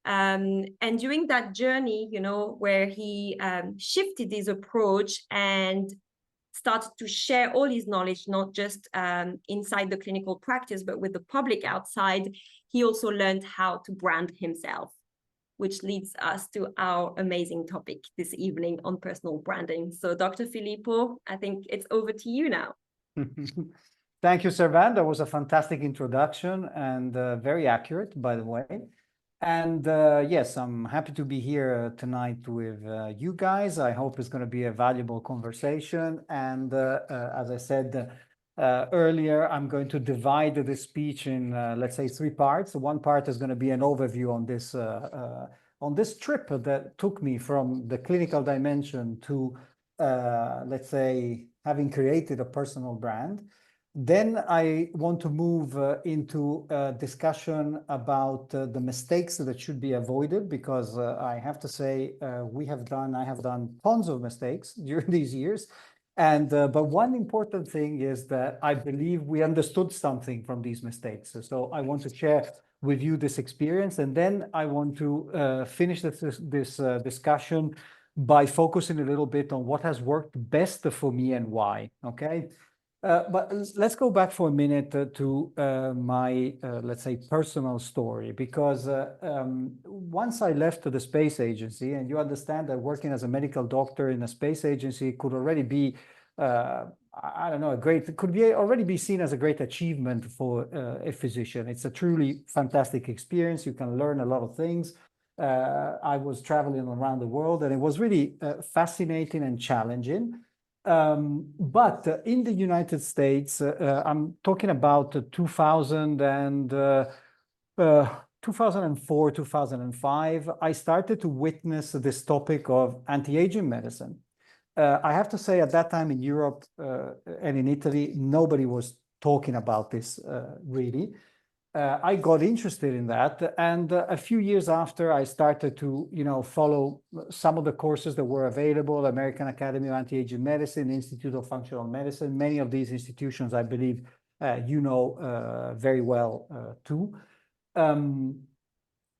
And during that journey, you know, where he shifted his approach and started to share all his knowledge, not just inside the clinical practice, but with the public outside, he also learned how to brand himself, which leads us to our amazing topic this evening on personal branding. So Dr. Filippo, I think it's over to you now. Thank you, Servan. That was a fantastic introduction and very accurate, by the way. And yes, I'm happy to be here tonight with you guys. I hope it's going to be a valuable conversation. And as I said earlier, I'm going to divide this speech in, let's say, 3 parts. One part is going to be an overview on this trip that took me from the clinical dimension to, let's say, having created a personal brand. Then I want to move into a discussion about the mistakes that should be avoided, because I have to say I have done tons of mistakes during these years. And but one important thing is that I believe we understood something from these mistakes. So I want to share with you this experience, and then I want to finish this discussion by focusing a little bit on what has worked best for me and why. Okay. But let's go back for a minute to my, let's say, personal story, because once I left the space agency, and you understand that working as a medical doctor in a space agency could already be, I don't know, already be seen as a great achievement for a physician. It's a truly fantastic experience. You can learn a lot of things. I was traveling around the world, and it was really fascinating and challenging. But in the United States, I'm talking about 2004, 2005, I started to witness this topic of anti-aging medicine. I have to say, at that time in Europe and in Italy, nobody was talking about this really. I got interested in that, and a few years after, I started to, follow some of the courses that were available: American Academy of Anti-Aging Medicine, Institute of Functional Medicine. Many of these institutions, I believe, very well too. And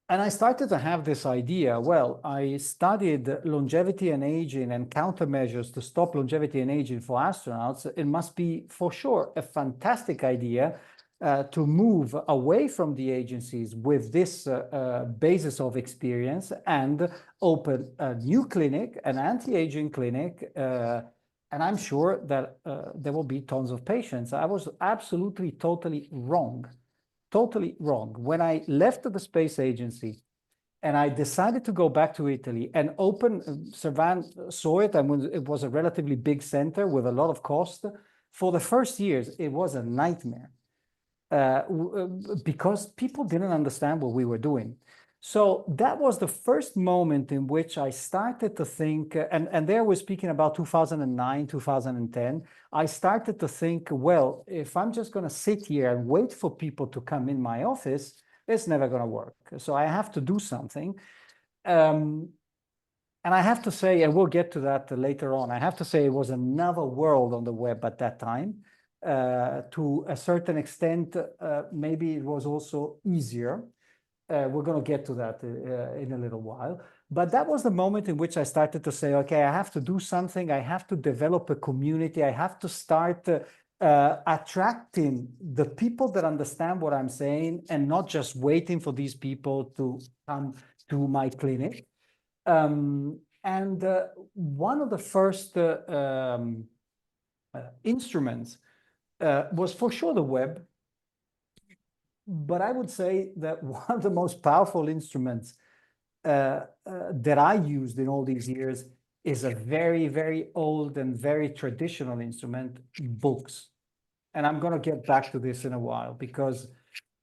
I started to have this idea. Well, I studied longevity and aging and countermeasures to stop longevity and aging for astronauts. It must be, for sure, a fantastic idea to move away from the agencies with this basis of experience and open a new clinic, an anti-aging clinic, and I'm sure that there will be tons of patients. I was absolutely, totally wrong. Totally wrong. When I left the space agency and I decided to go back to Italy and open, Servan saw it, and it was a relatively big center with a lot of cost. For the first years, it was a nightmare. Because people didn't understand what we were doing. So that was the first moment in which I started to think, and there we're speaking about 2009, 2010, I started to think, well, if I'm just going to sit here and wait for people to come in my office, it's never going to work. So I have to do something. And I have to say, and we'll get to that later on, I have to say it was another world on the web at that time. To a certain extent, maybe it was also easier. We're going to get to that in a little while. But that was the moment in which I started to say, okay, I have to do something. I have to develop a community. I have to start attracting the people that understand what I'm saying, and not just waiting for these people to come to my clinic. And one of the first instruments was for sure the web. But I would say that one of the most powerful instruments that I used in all these years is a very, very old and very traditional instrument: books. And I'm going to get back to this in a while, because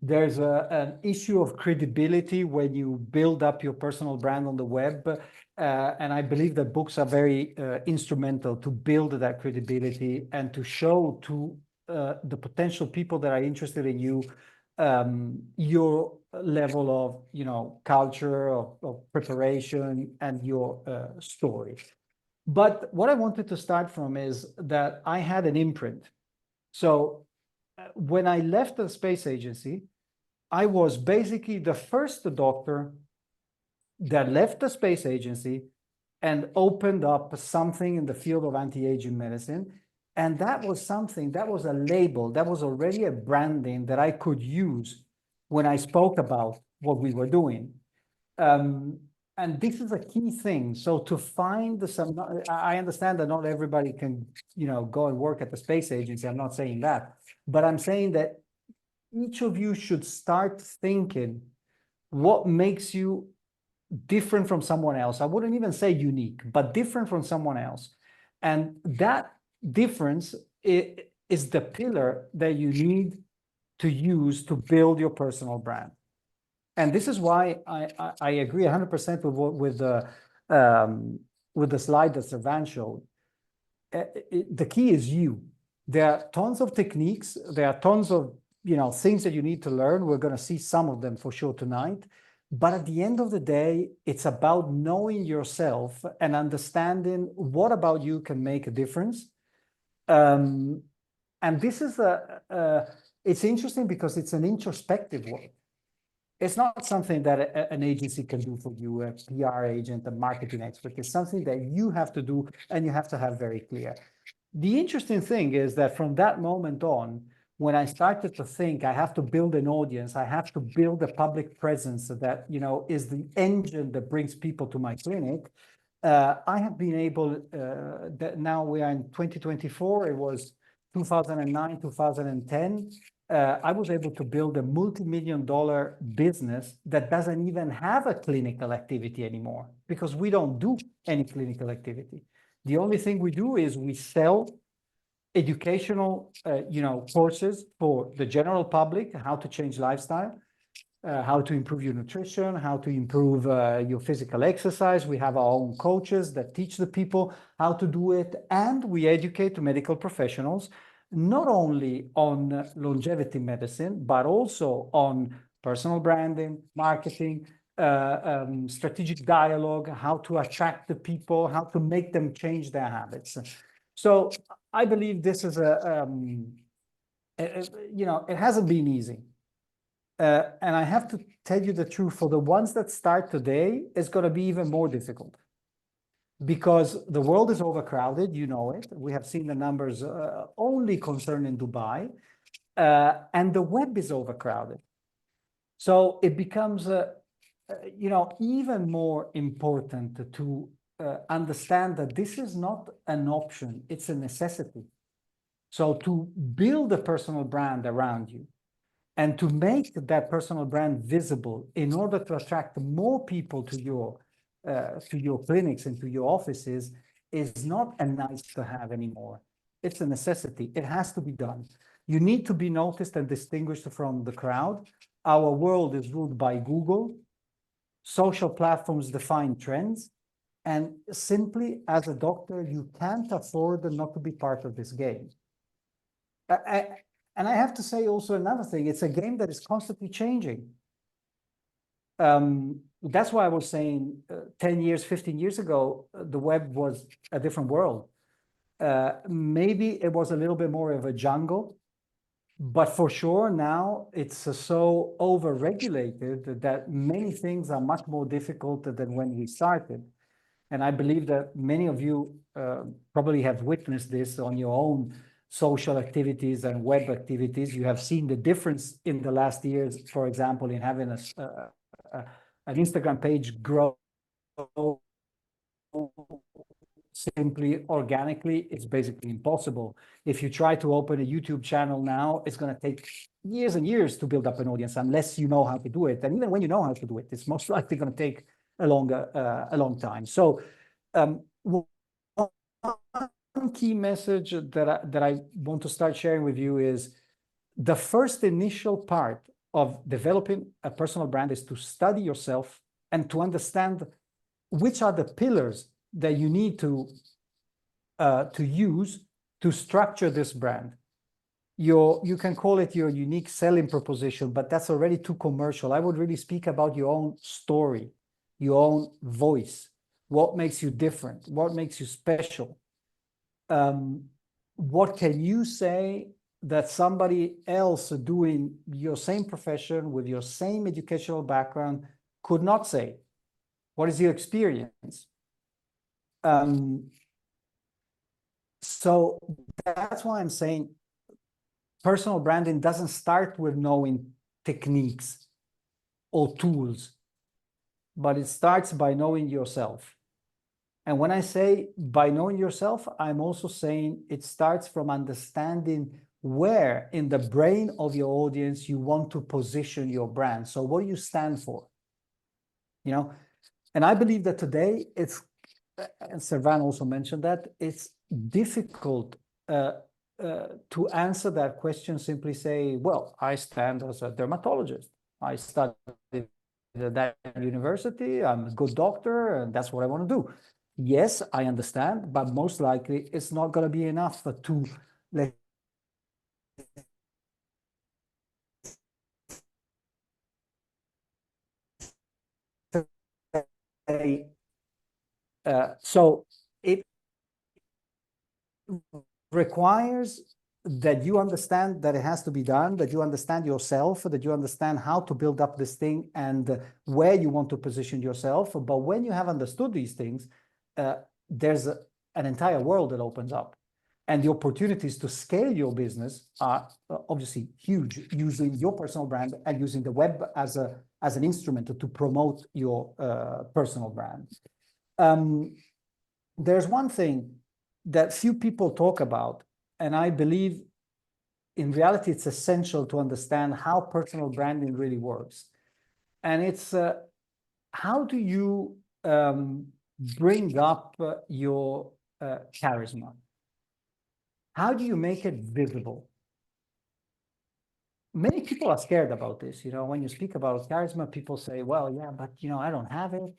there's an issue of credibility when you build up your personal brand on the web. And I believe that books are very instrumental to build that credibility and to show to the potential people that are interested in you your level of culture, of preparation, and your story. But what I wanted to start from is that I had an imprint. So when I left the space agency, I was basically the first doctor that left the space agency and opened up something in the field of anti-aging medicine. And that was something, that was a label, that was already a branding that I could use when I spoke about what we were doing. And this is a key thing. So to find some, I understand that not everybody can, go and work at the space agency. I'm not saying that, but I'm saying that each of you should start thinking what makes you different from someone else. I wouldn't even say unique, but different from someone else. And that difference is the pillar that you need to use to build your personal brand. And this is why I agree 100% with the slide that Servan showed. The key is you. There are tons of techniques. There are tons of things that you need to learn. We're going to see some of them for sure tonight. But at the end of the day, it's about knowing yourself and understanding what about you can make a difference. And this is it's interesting because it's an introspective work. It's not something that an agency can do for you, a PR agent, a marketing expert. It's something that you have to do and you have to have very clear. The interesting thing is that from that moment on, when I started to think I have to build an audience, I have to build a public presence that, is the engine that brings people to my clinic, I have been able, that now we are in 2024, it was 2009, 2010, I was able to build a multi-million-dollar business that doesn't even have a clinical activity anymore because we don't do any clinical activity. The only thing we do is we sell educational, courses for the general public, how to change lifestyle, how to improve your nutrition, how to improve your physical exercise. We have our own coaches that teach the people how to do it. And we educate medical professionals, not only on longevity medicine, but also on personal branding, marketing, strategic dialogue, how to attract the people, how to make them change their habits. So I believe this is it hasn't been easy. And I have to tell you the truth, for the ones that start today, it's going to be even more difficult because the world is overcrowded, it. We have seen the numbers only concerning Dubai, and the web is overcrowded. So it becomes, even more important to understand that this is not an option, it's a necessity. So to build a personal brand around you and to make that personal brand visible in order to attract more people to your clinics and to your offices is not a nice to have anymore. It's a necessity. It has to be done. You need to be noticed and distinguished from the crowd. Our world is ruled by Google. Social platforms define trends. And simply as a doctor, you can't afford not to be part of this game. And I have to say also another thing, it's a game that is constantly changing. That's why I was saying 10 years, 15 years ago, the web was a different world. Maybe it was a little bit more of a jungle, but for sure now it's so over-regulated that many things are much more difficult than when we started. And I believe that many of you probably have witnessed this on your own social activities and web activities. You have seen the difference in the last years, for example, in having an Instagram page grow simply organically. It's basically impossible. If you try to open a YouTube channel now, it's going to take years and years to build up an audience unless you know how to do it. And even when you know how to do it, it's most likely going to take a long time. So one key message that I want to start sharing with you is the first initial part of developing a personal brand is to study yourself and to understand which are the pillars that you need to use to structure this brand. You can call it your unique selling proposition, but that's already too commercial. I would really speak about your own story, your own voice, what makes you different, what makes you special. What can you say that somebody else doing your same profession with your same educational background could not say? What is your experience? So that's why I'm saying personal branding doesn't start with knowing techniques or tools, but it starts by knowing yourself. And when I say by knowing yourself, I'm also saying it starts from understanding where in the brain of your audience you want to position your brand. So what do you stand for? You know, and I believe that today it's, and Servan also mentioned that, it's difficult to answer that question, simply say, well, I stand as a dermatologist. I studied at that university, I'm a good doctor, and that's what I want to do. Yes, I understand, but most likely it's not going to be enough to, let's say, so it requires that you understand that it has to be done, that you understand yourself, that you understand how to build up this thing and where you want to position yourself. But when you have understood these things, there's an entire world that opens up. And the opportunities to scale your business are obviously huge, using your personal brand and using the web as an instrument to promote your personal brand. There's one thing that few people talk about, and I believe in reality it's essential to understand how personal branding really works. And it's how do you bring up your charisma? How do you make it visible? Many people are scared about this. When you speak about charisma, people say, well, yeah, but, I don't have it.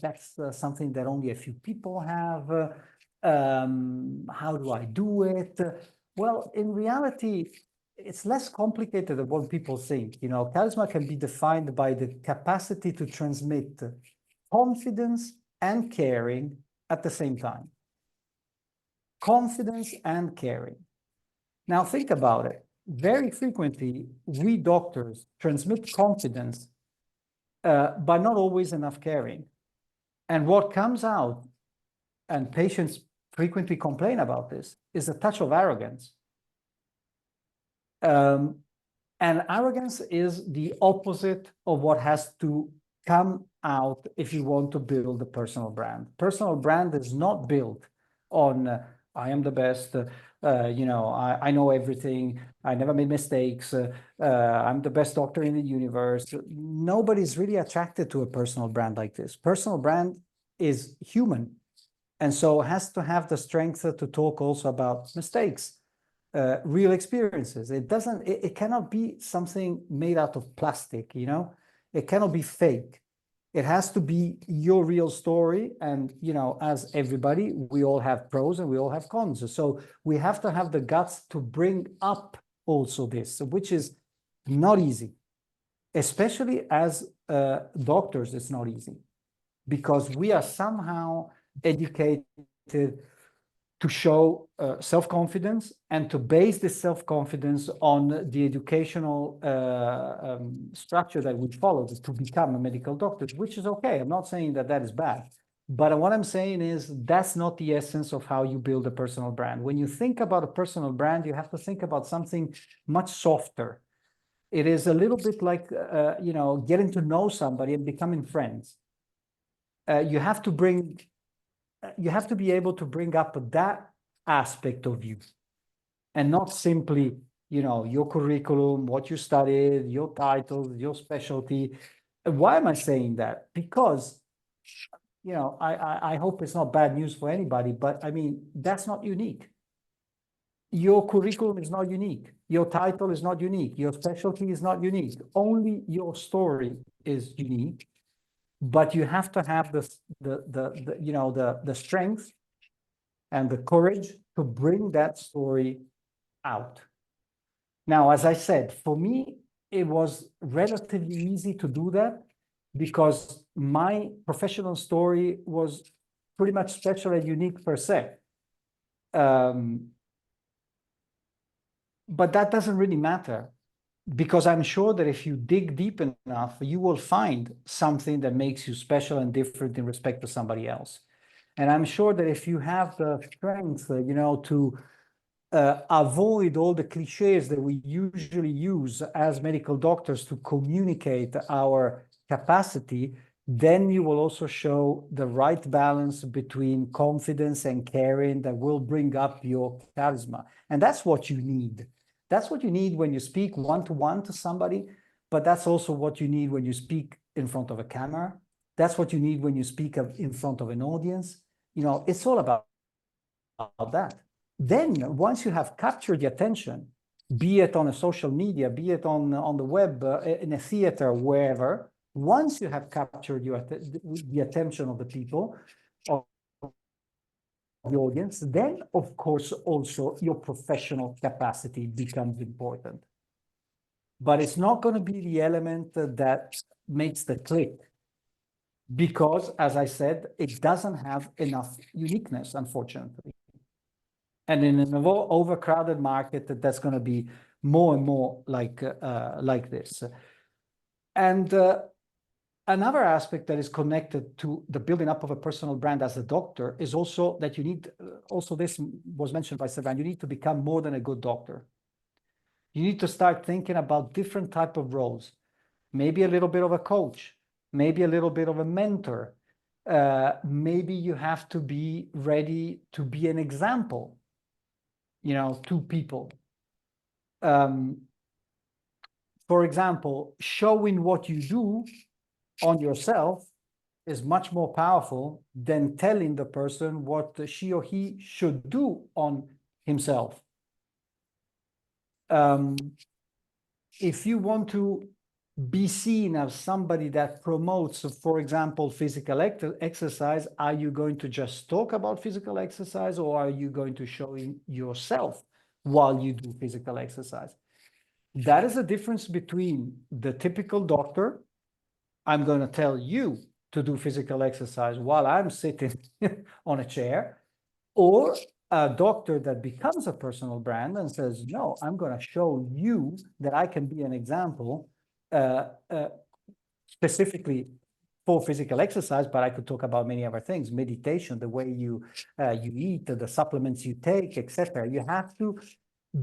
That's something that only a few people have. How do I do it? Well, in reality, it's less complicated than what people think. Charisma can be defined by the capacity to transmit confidence and caring at the same time. Confidence and caring. Now, think about it. Very frequently, we doctors transmit confidence, but not always enough caring. And what comes out, and patients frequently complain about this, is a touch of arrogance. And arrogance is the opposite of what has to come out if you want to build a personal brand. Personal brand is not built on I am the best, I know everything, I never made mistakes, I'm the best doctor in the universe. Nobody's really attracted to a personal brand like this. Personal brand is human, and so has to have the strength to talk also about mistakes, real experiences. It cannot be something made out of plastic, it cannot be fake. It has to be your real story. And, as everybody, we all have pros and we all have cons. So we have to have the guts to bring up also this, which is not easy, especially as doctors. It's not easy because we are somehow educated to show self-confidence and to base this self-confidence on the educational structure that we follow to become a medical doctor, which is okay. I'm not saying that that is bad. But what I'm saying is that's not the essence of how you build a personal brand. When you think about a personal brand, you have to think about something much softer. It is a little bit like, getting to know somebody and becoming friends. You have to be able to bring up that aspect of you and not simply, your curriculum, what you studied, your title, your specialty. Why am I saying that? Because, I hope it's not bad news for anybody, but I mean, that's not unique. Your curriculum is not unique. Your title is not unique. Your specialty is not unique. Only your story is unique. But you have to have the strength and the courage to bring that story out. Now, as I said, for me, it was relatively easy to do that because my professional story was pretty much special and unique per se. But that doesn't really matter because I'm sure that if you dig deep enough, you will find something that makes you special and different in respect to somebody else. And I'm sure that if you have the strength, to avoid all the cliches that we usually use as medical doctors to communicate our capacity, then you will also show the right balance between confidence and caring that will bring up your charisma. And that's what you need. That's what you need when you speak one-to-one to somebody, but that's also what you need when you speak in front of a camera. That's what you need when you speak in front of an audience. It's all about that. Then once you have captured the attention, be it on a social media, be it on the web, in a theater, wherever, once you have captured the attention of the people, of the audience, then of course also your professional capacity becomes important. But it's not going to be the element that makes the click, because, as I said, it doesn't have enough uniqueness, unfortunately. And in an overcrowded market, that's going to be more and more like this. And another aspect that is connected to the building up of a personal brand as a doctor is also that you need, also this was mentioned by Servan, you need to become more than a good doctor. You need to start thinking about different type of roles, maybe a little bit of a coach, maybe a little bit of a mentor. Maybe you have to be ready to be an example, to people. For example, showing what you do on yourself is much more powerful than telling the person what she or he should do on himself. If you want to be seen as somebody that promotes, for example, physical exercise, are you going to just talk about physical exercise, or are you going to show yourself while you do physical exercise? That is a difference between the typical doctor. I'm going to tell you to do physical exercise while I'm sitting on a chair, or a doctor that becomes a personal brand and says, no, I'm going to show you that I can be an example, specifically for physical exercise, but I could talk about many other things, meditation, the way you eat, the supplements you take, etc. You have to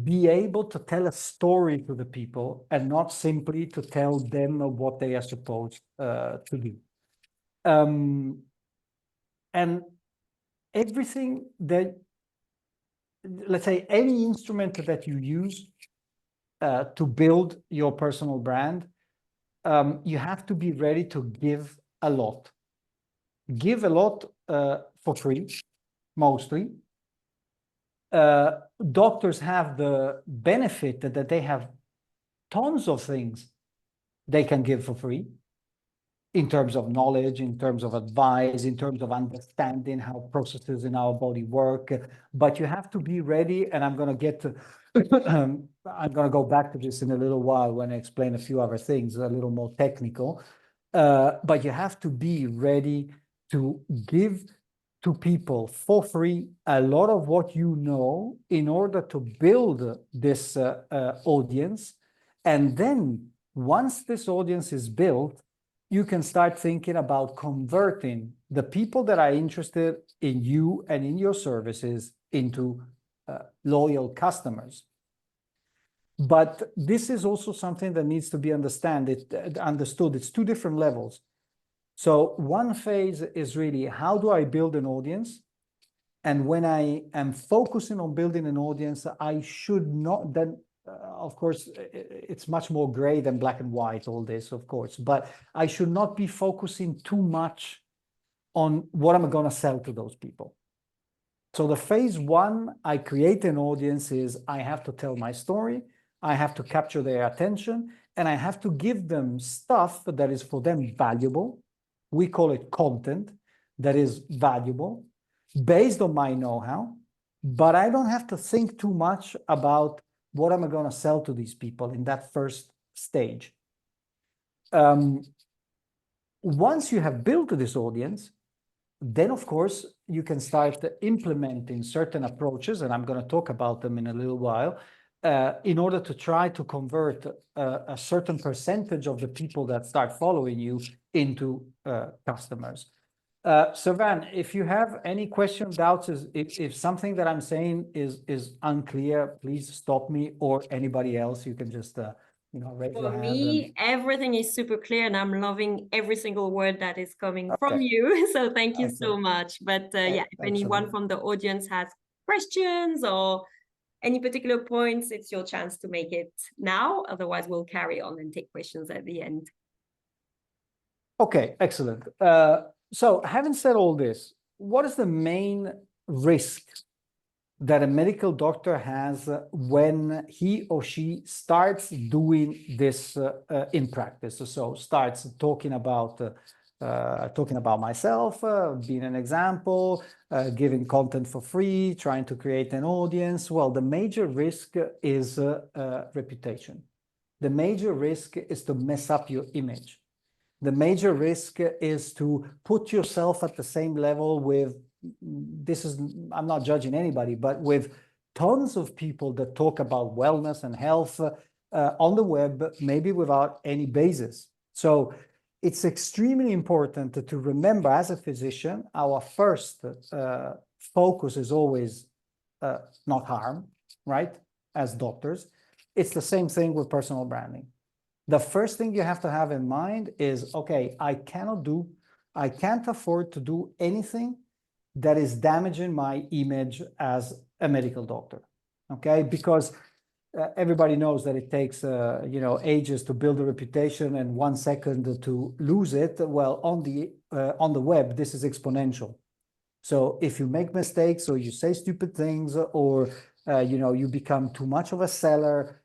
be able to tell a story to the people and not simply to tell them what they are supposed to do. And everything that, let's say, any instrument that you use to build your personal brand, you have to be ready to give a lot. Give a lot for free, mostly. Doctors have the benefit that they have tons of things they can give for free, in terms of knowledge, in terms of advice, in terms of understanding how processes in our body work. But you have to be ready, and I'm going to get to, I'm going to go back to this in a little while when I explain a few other things, a little more technical. But you have to be ready to give to people for free a lot of what you know in order to build this audience. And then once this audience is built, you can start thinking about converting the people that are interested in you and in your services into loyal customers. But this is also something that needs to be understood. It's two different levels. So one phase is really, how do I build an audience? And when I am focusing on building an audience, I should not then, of course, it's much more gray than black and white, all this, of course, but I should not be focusing too much on what I'm going to sell to those people. So the phase one, I create an audience, is I have to tell my story, I have to capture their attention, and I have to give them stuff that is for them valuable. We call it content that is valuable based on my know-how, but I don't have to think too much about what am I going to sell to these people in that first stage. Once you have built this audience, then of course you can start implementing certain approaches, and I'm going to talk about them in a little while, in order to try to convert a certain percentage of the people that start following you into customers. Servan, if you have any questions, doubts, if something that I'm saying is unclear, please stop me, or anybody else. You can just raise your For hand. me, everything is super clear, and I'm loving every single word that is coming from Okay. you. So thank you Okay. so much. But yeah, if anyone Excellent. from the audience has questions or any particular points, it's your chance to make it now. Otherwise, we'll carry on and take questions at the end. Okay, excellent. So having said all this, what is the main risk that a medical doctor has when he or she starts doing this in practice? So starts talking about myself, being an example, giving content for free, trying to create an audience. Well, the major risk is reputation. The major risk is to mess up your image. The major risk is to put yourself at the same level with, I'm not judging anybody, but with tons of people that talk about wellness and health on the web, maybe without any basis. So it's extremely important to remember, as a physician, our first focus is always not harm, right? As doctors. It's the same thing with personal branding. The first thing you have to have in mind is, okay, I can't afford to do anything that is damaging my image as a medical doctor, okay? Because everybody knows that it takes, ages to build a reputation and 1 second to lose it. Well, on the web, this is exponential. So if you make mistakes or you say stupid things or, you become too much of a seller,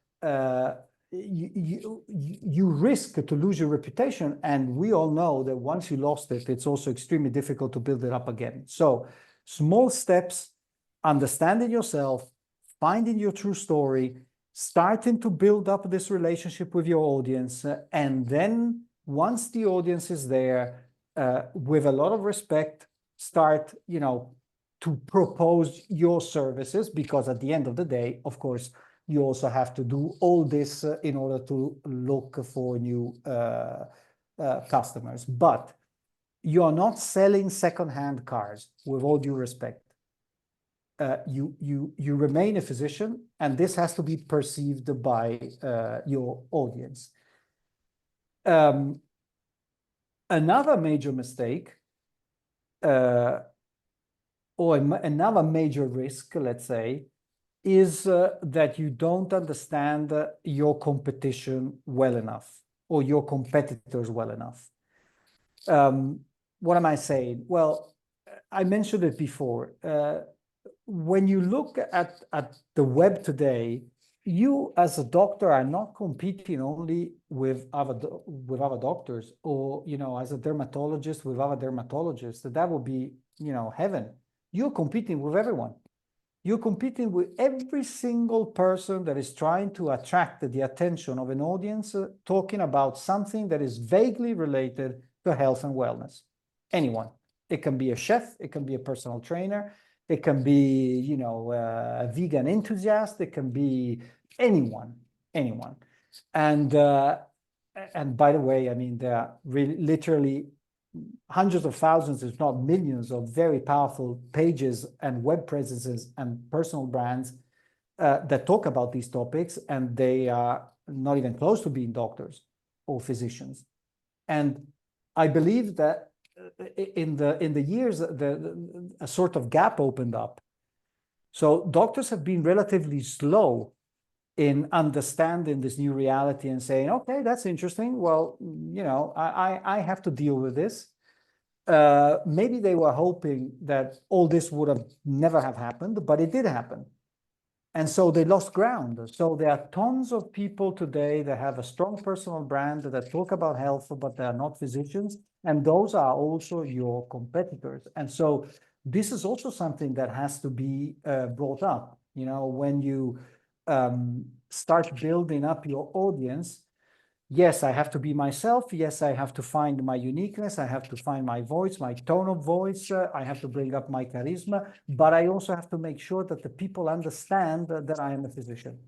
you risk to lose your reputation. And we all know that once you lost it, it's also extremely difficult to build it up again. So small steps, understanding yourself, finding your true story, starting to build up this relationship with your audience. And then once the audience is there, with a lot of respect, start, to propose your services, because at the end of the day, of course, you also have to do all this in order to look for new customers. But you are not selling secondhand cars, with all due respect. You remain a physician, and this has to be perceived by your audience. Another major mistake, or another major risk, let's say, is that you don't understand your competition well enough, or your competitors well enough. What am I saying? Well, I mentioned it before. When you look at the web today, you as a doctor are not competing only with other doctors, or as a dermatologist with other dermatologists. That would be heaven. You're competing with everyone. You're competing with every single person that is trying to attract the attention of an audience, talking about something that is vaguely related to health and wellness. Anyone. It can be a chef, it can be a personal trainer, it can be, a vegan enthusiast, it can be anyone. And by the way, I mean, there are literally hundreds of thousands, if not millions, of very powerful pages and web presences and personal brands that talk about these topics, and they are not even close to being doctors or physicians. And I believe that in the years, a sort of gap opened up. So doctors have been relatively slow in understanding this new reality and saying, okay, that's interesting. Well, I have to deal with this. Maybe they were hoping that all this would have never have happened, but it did happen. And so they lost ground. So there are tons of people today that have a strong personal brand that talk about health, but they are not physicians. And those are also your competitors. And so this is also something that has to be brought up. When you start building up your audience, yes, I have to be myself. Yes, I have to find my uniqueness. I have to find my voice, my tone of voice. I have to bring up my charisma, but I also have to make sure that the people understand that I am a physician.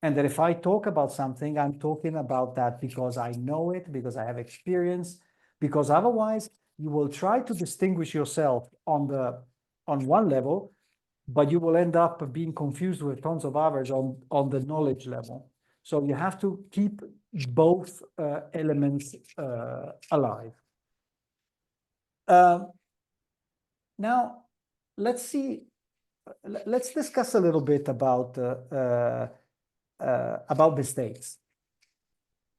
And that if I talk about something, I'm talking about that because I know it, because I have experience, because otherwise you will try to distinguish yourself on one level, but you will end up being confused with tons of others on the knowledge level. So you have to keep both elements alive. Now, let's see. Let's discuss a little bit about mistakes.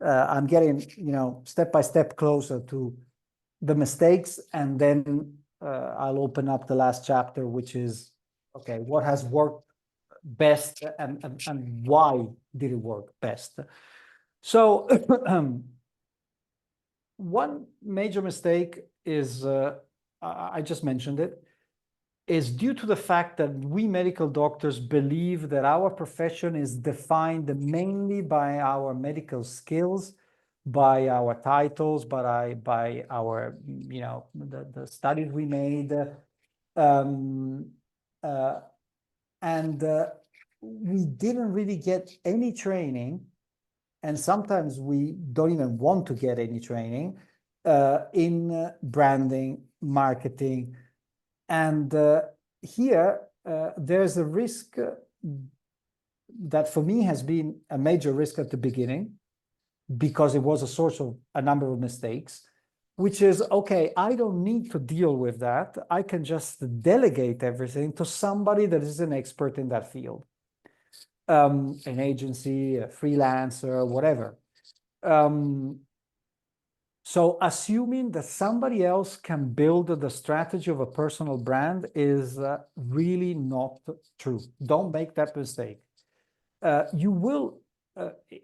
I'm getting, step by step closer to the mistakes, and then I'll open up the last chapter, which is, okay, what has worked best and why did it work best? So one major mistake is, I just mentioned it, is due to the fact that we medical doctors believe that our profession is defined mainly by our medical skills, by our titles, by our, the studies we made. And we didn't really get any training, and sometimes we don't even want to get any training in branding, marketing. And here, there's a risk that for me has been a major risk at the beginning, because it was a source of a number of mistakes, which is, okay, I don't need to deal with that. I can just delegate everything to somebody that is an expert in that field. An agency, a freelancer, whatever. So assuming that somebody else can build the strategy of a personal brand is really not true. Don't make that mistake. You will,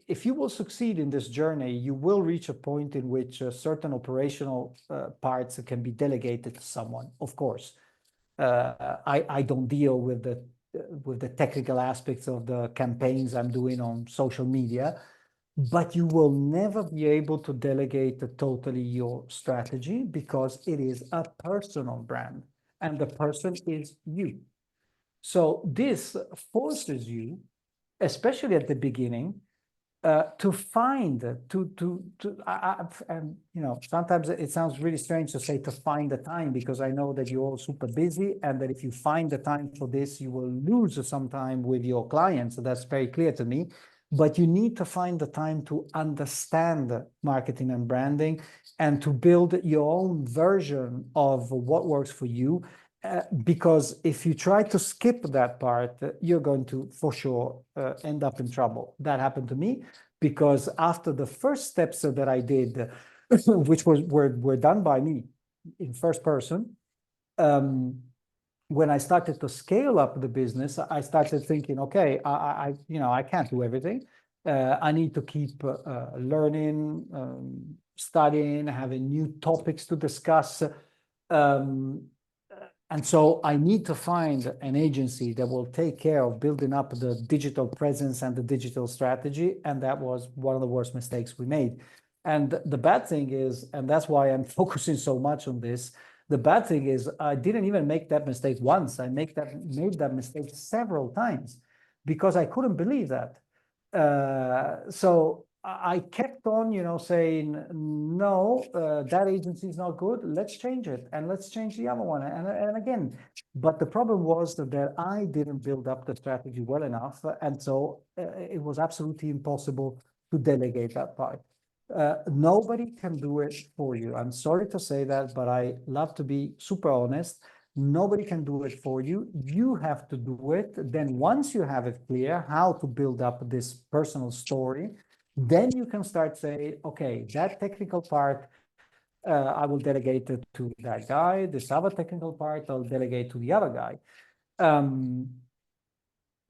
if you will succeed in this journey, you will reach a point in which certain operational parts can be delegated to someone, of course. I don't deal with the technical aspects of the campaigns I'm doing on social media, but you will never be able to delegate totally your strategy, because it is a personal brand and the person is you. So this forces you, especially at the beginning, to find, and sometimes it sounds really strange to say to find the time, because I know that you're all super busy, and that if you find the time for this, you will lose some time with your clients. So that's very clear to me. But you need to find the time to understand marketing and branding, and to build your own version of what works for you. Because if you try to skip that part, you're going to, for sure, end up in trouble. That happened to me, because after the first steps that I did, which were done by me in first person, when I started to scale up the business, I started thinking, okay, I can't do everything. I need to keep learning, studying, having new topics to discuss. And so I need to find an agency that will take care of building up the digital presence and the digital strategy. And that was one of the worst mistakes we made. And the bad thing is, and that's why I'm focusing so much on this, the bad thing is I didn't even make that mistake once. I made that mistake several times, because I couldn't believe that. So I kept on, saying, no, that agency is not good. Let's change it, and let's change the other one, and again. But the problem was that I didn't build up the strategy well enough, and so it was absolutely impossible to delegate that part. Nobody can do it for you. I'm sorry to say that, but I love to be super honest. Nobody can do it for you. You have to do it. Then once you have it clear how to build up this personal story, then you can start saying, okay, that technical part, I will delegate it to that guy. This other technical part, I'll delegate to the other guy.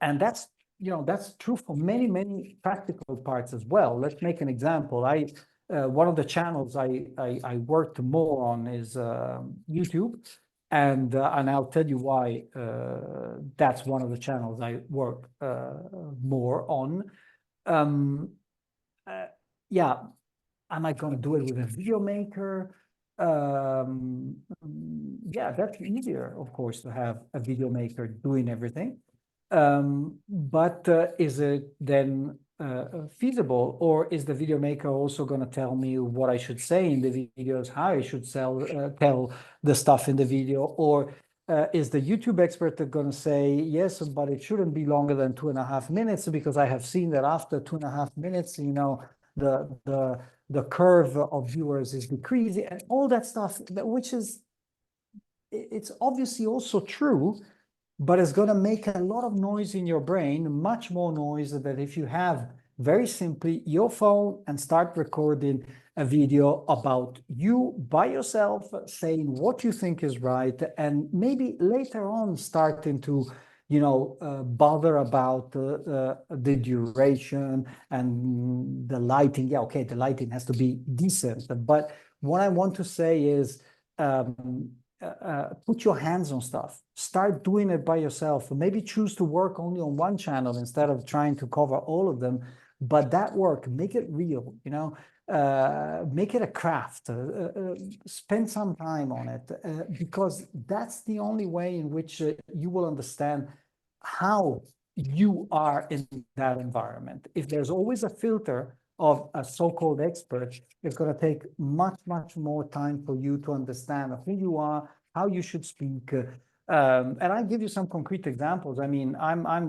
And that's true for many, many practical parts as well. Let's make an example. One of the channels I worked more on is YouTube. And I'll tell you why that's one of the channels I work more on. Yeah, am I going to do it with a video maker? Yeah, that's easier, of course, to have a video maker doing everything. But is it then feasible, or is the video maker also going to tell me what I should say in the videos, how I should tell the stuff in the video, or is the YouTube expert going to say, yes, but it shouldn't be longer than 2.5 minutes, because I have seen that after 2.5 minutes, you know, the curve of viewers is decreasing, and all that stuff, which is, it's obviously also true, but it's going to make a lot of noise in your brain, much more noise than if you have very simply your phone and start recording a video about you by yourself, saying what you think is right, and maybe later on starting to, you know, bother about the duration and the lighting. Yeah, okay, the lighting has to be decent, but what I want to say is, put your hands on stuff. Start doing it by yourself. Maybe choose to work only on one channel instead of trying to cover all of them. But that work, make it real, you know, make it a craft. Spend some time on it, because that's the only way in which you will understand how you are in that environment. If there's always a filter of a so-called expert, it's going to take much, much more time for you to understand who you are, how you should speak. And I give you some concrete examples. I mean,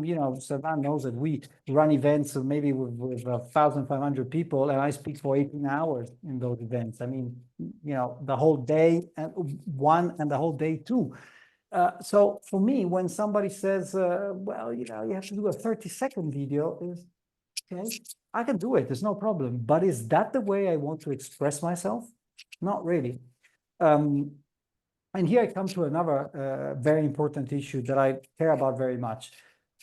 you know, Servan knows that we run events maybe with 1,500 people, and I speak for 18 hours in those events. I mean, you know, the whole day one and the whole day two. So for me, when somebody says, well, you know, you have to do a 30-second video, is okay, I can do it, there's no problem. But is that the way I want to express myself? Not really. And here I come to another very important issue that I care about very much.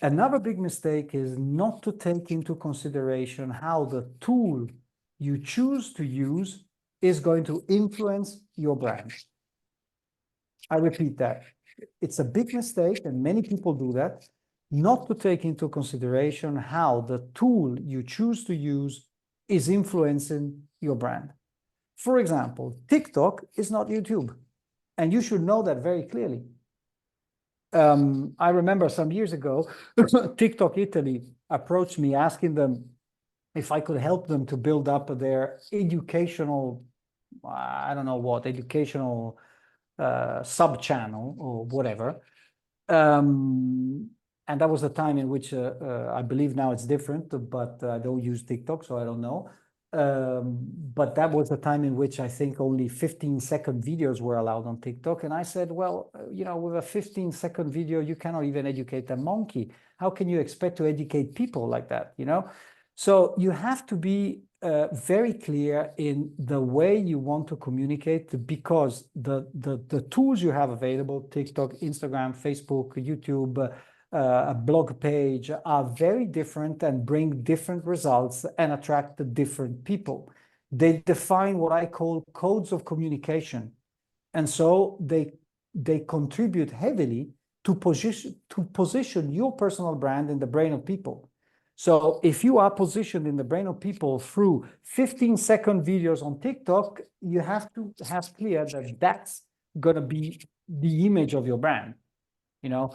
Another big mistake is not to take into consideration how the tool you choose to use is going to influence your brand. I repeat that. It's a big mistake, and many people do that, not to take into consideration how the tool you choose to use is influencing your brand. For example, TikTok is not YouTube, and you should know that very clearly. I remember some years ago, TikTok Italy approached me asking them if I could help them to build up their educational, I don't know what, educational sub-channel or whatever. And that was a time in which I believe now it's different, but I don't use TikTok, so I don't know. But that was the time in which I think only 15-second videos were allowed on TikTok. And I said, well, you know, with a 15-second video, you cannot even educate a monkey. How can you expect to educate people like that, you know? So you have to be very clear in the way you want to communicate, because the tools you have available, TikTok, Instagram, Facebook, YouTube, a blog page, are very different and bring different results and attract different people. They define what I call codes of communication. And so they contribute heavily to position your personal brand in the brain of people. So if you are positioned in the brain of people through 15-second videos on TikTok, you have to have clear that that's going to be the image of your brand, you know.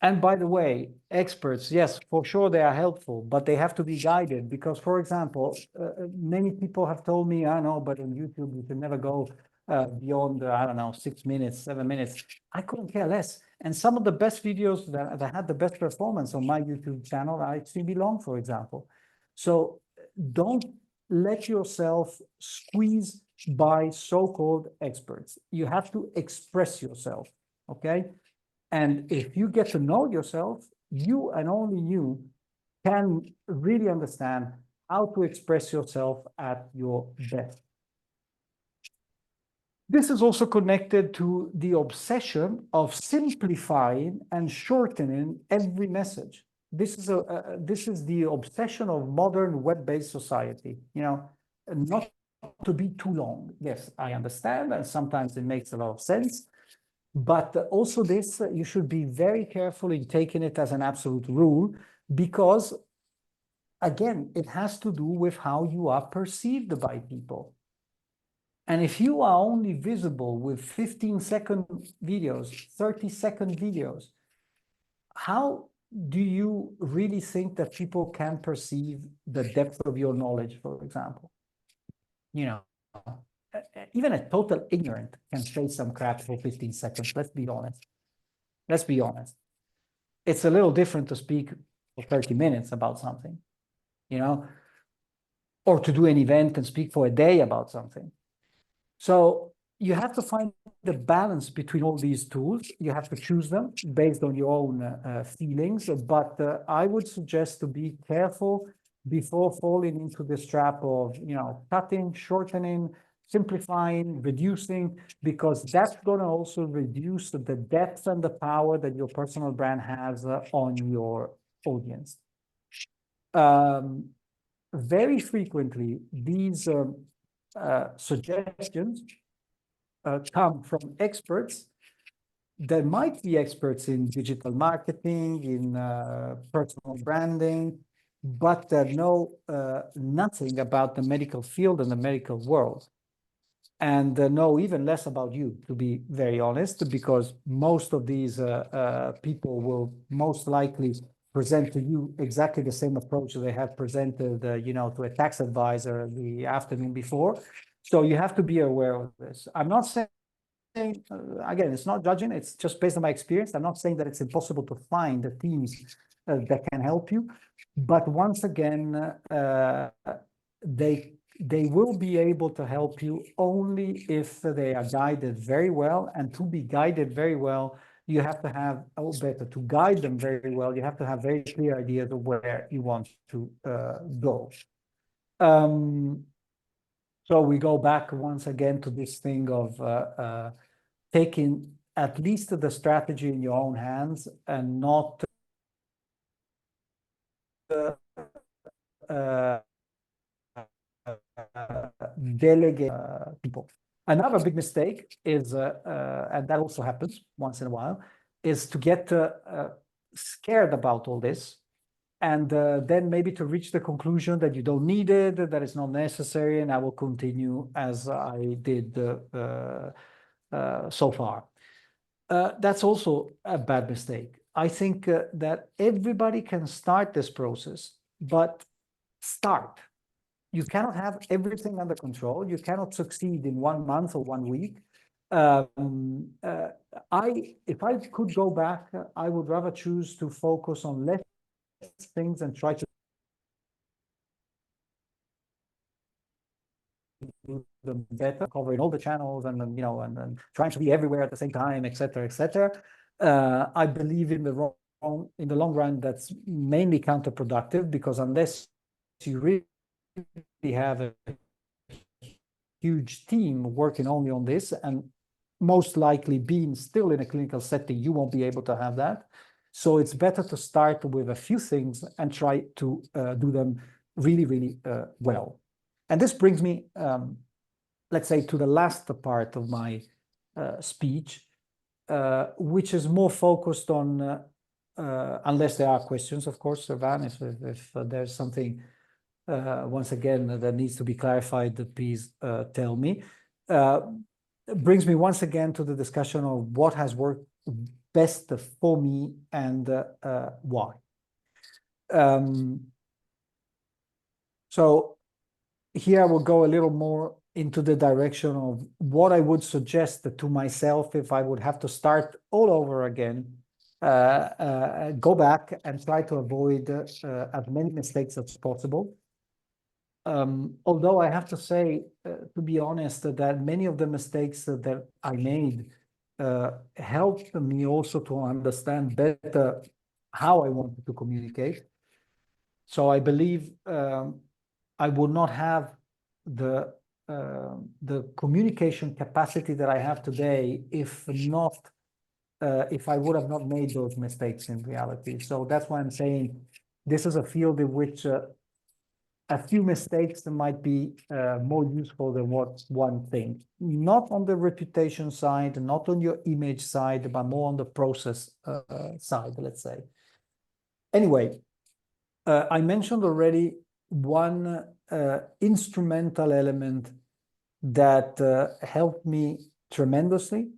And by the way, experts, yes, for sure they are helpful, but they have to be guided, because, for example, many people have told me, I know, but on YouTube you can never go beyond, I don't know, 6 minutes, 7 minutes. I couldn't care less. And some of the best videos that had the best performance on my YouTube channel are extremely long, for example. So don't let yourself squeeze by so-called experts. You have to express yourself, okay? And if you get to know yourself, you and only you can really understand how to express yourself at your best. This is also connected to the obsession of simplifying and shortening every message. This is the obsession of modern web-based society, you know, not to be too long. Yes, I understand, and sometimes it makes a lot of sense. But also this, you should be very careful in taking it as an absolute rule, because, again, it has to do with how you are perceived by people. And if you are only visible with 15-second videos, 30-second videos, how do you really think that people can perceive the depth of your knowledge, for example? You know, even a total ignorant can say some crap for 15 seconds. Let's be honest. Let's be honest. It's a little different to speak for 30 minutes about something, you know, or to do an event and speak for a day about something. So you have to find the balance between all these tools. You have to choose them based on your own feelings. But I would suggest to be careful before falling into this trap of, you know, cutting, shortening, simplifying, reducing, because that's going to also reduce the depth and the power that your personal brand has on your audience. Very frequently, these suggestions come from experts that might be experts in digital marketing, in personal branding, but that know nothing about the medical field and the medical world, and know even less about you, to be very honest, because most of these people will most likely present to you exactly the same approach they have presented, you know, to a tax advisor the afternoon before. So you have to be aware of this. I'm not saying, again, it's not judging, it's just based on my experience. I'm not saying that it's impossible to find the teams that can help you, but once again, they will be able to help you only if they are guided very well. And to be guided very well, you have to have, or better, to guide them very well, you have to have very clear ideas of where you want to go. So we go back once again to this thing of taking at least the strategy in your own hands and not delegate people. Another big mistake is, and that also happens once in a while, is to get scared about all this, and then maybe to reach the conclusion that you don't need it, that it's not necessary, and I will continue as I did so far. That's also a bad mistake. I think that everybody can start this process, but start. You cannot have everything under control. You cannot succeed in 1 month or 1 week. If I could go back, I would rather choose to focus on less things and try to do them better, covering all the channels and you know, and trying to be everywhere at the same time, etc., etc. I believe in the long run, that's mainly counterproductive, because unless you really have a huge team working only on this, and most likely being still in a clinical setting, you won't be able to have that. So it's better to start with a few things and try to do them really, really well. And this brings me, let's say, to the last part of my speech, which is more focused on, unless there are questions, of course, Servan, if there's something, once again, that needs to be clarified, please tell me. Brings me once again to the discussion of what has worked best for me and why. So here I will go a little more into the direction of what I would suggest to myself if I would have to start all over again, go back and try to avoid as many mistakes as possible. Although I have to say, to be honest, that many of the mistakes that I made helped me also to understand better how I wanted to communicate. So I believe I would not have the communication capacity that I have today if I would have not made those mistakes in reality. So that's why I'm saying this is a field in which a few mistakes might be more useful than one thing. Not on the reputation side, not on your image side, but more on the process side, let's say. Anyway, I mentioned already one instrumental element that helped me tremendously,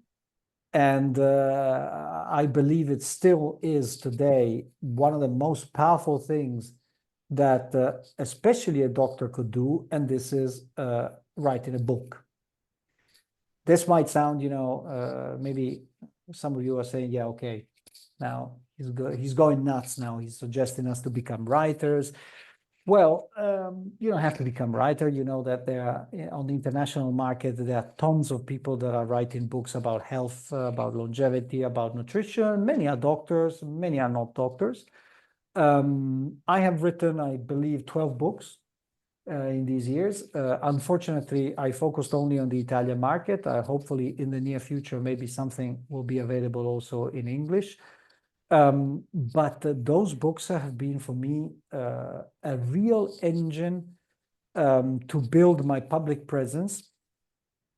And I believe it still is today one of the most powerful things that especially a doctor could do, and this is writing a book. This might sound, maybe some of you are saying, yeah, okay, now he's going nuts now. He's suggesting us to become writers. Well, you don't have to become a writer. You know that there are, on the international market, there are tons of people that are writing books about health, about longevity, about nutrition. Many are doctors, many are not doctors. I have written, I believe, 12 books in these years. Unfortunately, I focused only on the Italian market. Hopefully, in the near future, maybe something will be available also in English. But those books have been for me a real engine to build my public presence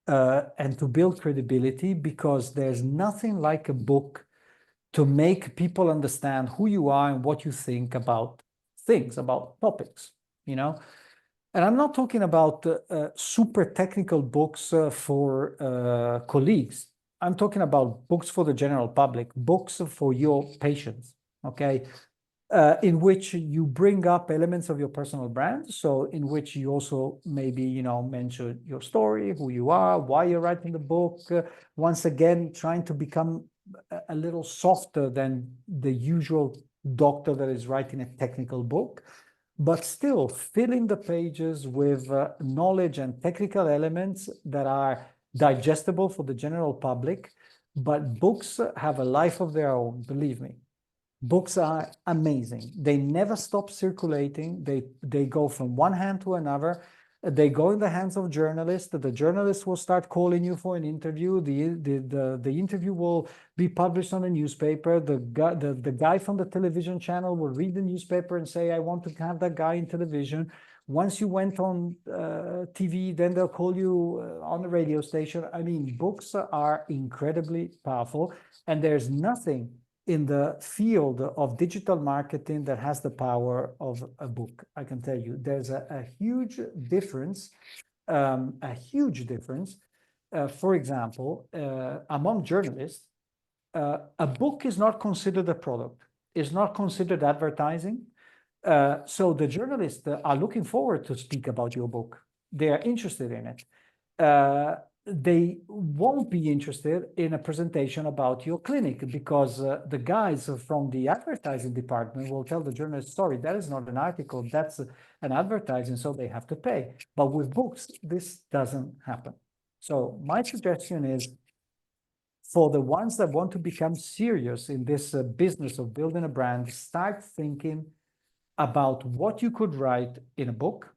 and to build credibility, because there's nothing like a book to make people understand who you are and what you think about things, about topics, And I'm not talking about super technical books for colleagues. I'm talking about books for the general public, books for your patients, okay? In which you bring up elements of your personal brand. So in which you also maybe, mention your story, who you are, why you're writing the book. Once again, trying to become a little softer than the usual doctor that is writing a technical book, but still filling the pages with knowledge and technical elements that are digestible for the general public. But books have a life of their own, believe me. Books are amazing. They never stop circulating. They go from one hand to another. They go in the hands of journalists. The journalists will start calling you for an interview. The interview will be published on a newspaper. The guy from the television channel will read the newspaper and say, I want to have that guy in television. Once you went on TV, then they'll call you on the radio station. I mean, books are incredibly powerful, and there's nothing in the field of digital marketing that has the power of a book. I can tell you, there's a huge difference, for example, among journalists, a book is not considered a product, is not considered advertising. So the journalists are looking forward to speak about your book. They are interested in it. They won't be interested in a presentation about your clinic, because the guys from the advertising department will tell the journalist, sorry, that is not an article, that's an advertising, so they have to pay. But with books, this doesn't happen. So my suggestion is, for the ones that want to become serious in this business of building a brand, start thinking about what you could write in a book.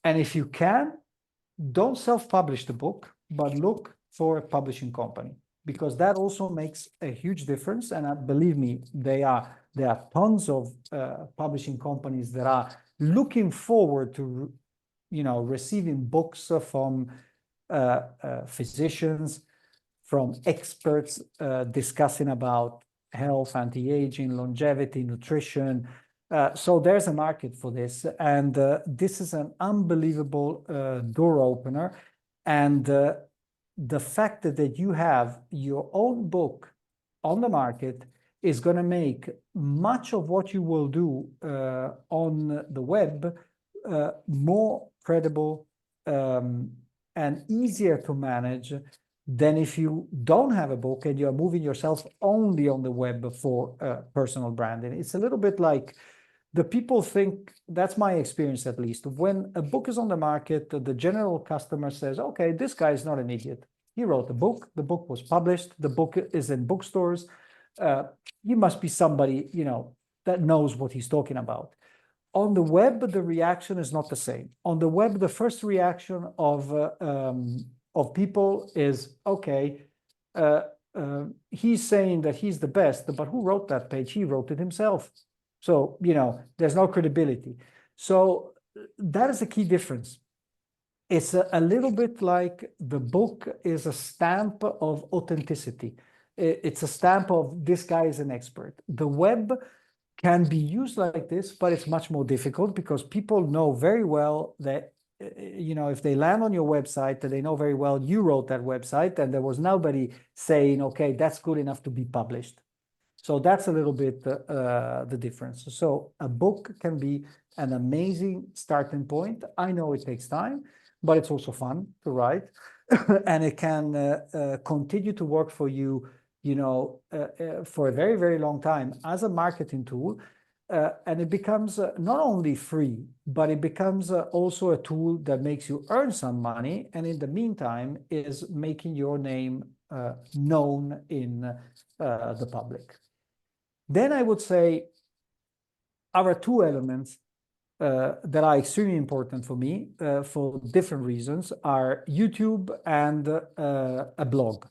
And if you can, don't self-publish the book, but look for a publishing company, because that also makes a huge difference. And believe me, there are tons of publishing companies that are looking forward to, receiving books from physicians, from experts discussing about health, anti-aging, longevity, nutrition. So there's a market for this, and this is an unbelievable door opener. And the fact that you have your own book on the market is going to make much of what you will do on the web more credible and easier to manage than if you don't have a book and you're moving yourself only on the web for personal branding. It's a little bit like, the people think, that's my experience at least, when a book is on the market, the general customer says, okay, this guy is not an idiot. He wrote a book, the book was published, the book is in bookstores. He must be somebody, that knows what he's talking about. On the web, the reaction is not the same. On the web, the first reaction of people is, okay, he's saying that he's the best, but who wrote that page? He wrote it himself. So, there's no credibility. So that is a key difference. It's a little bit like the book is a stamp of authenticity. It's a stamp of this guy is an expert. The web can be used like this, but it's much more difficult, because people know very well that you know, if they land on your website, they know very well you wrote that website, and there was nobody saying, okay, that's good enough to be published. So that's a little bit the difference. So a book can be an amazing starting point. I know it takes time, but it's also fun to write, and it can continue to work for you, you know, for a very, very long time as a marketing tool. And it becomes not only free, but it becomes also a tool that makes you earn some money, and in the meantime is making your name known in the public. Then I would say our two elements that are extremely important for me for different reasons are YouTube and a blog.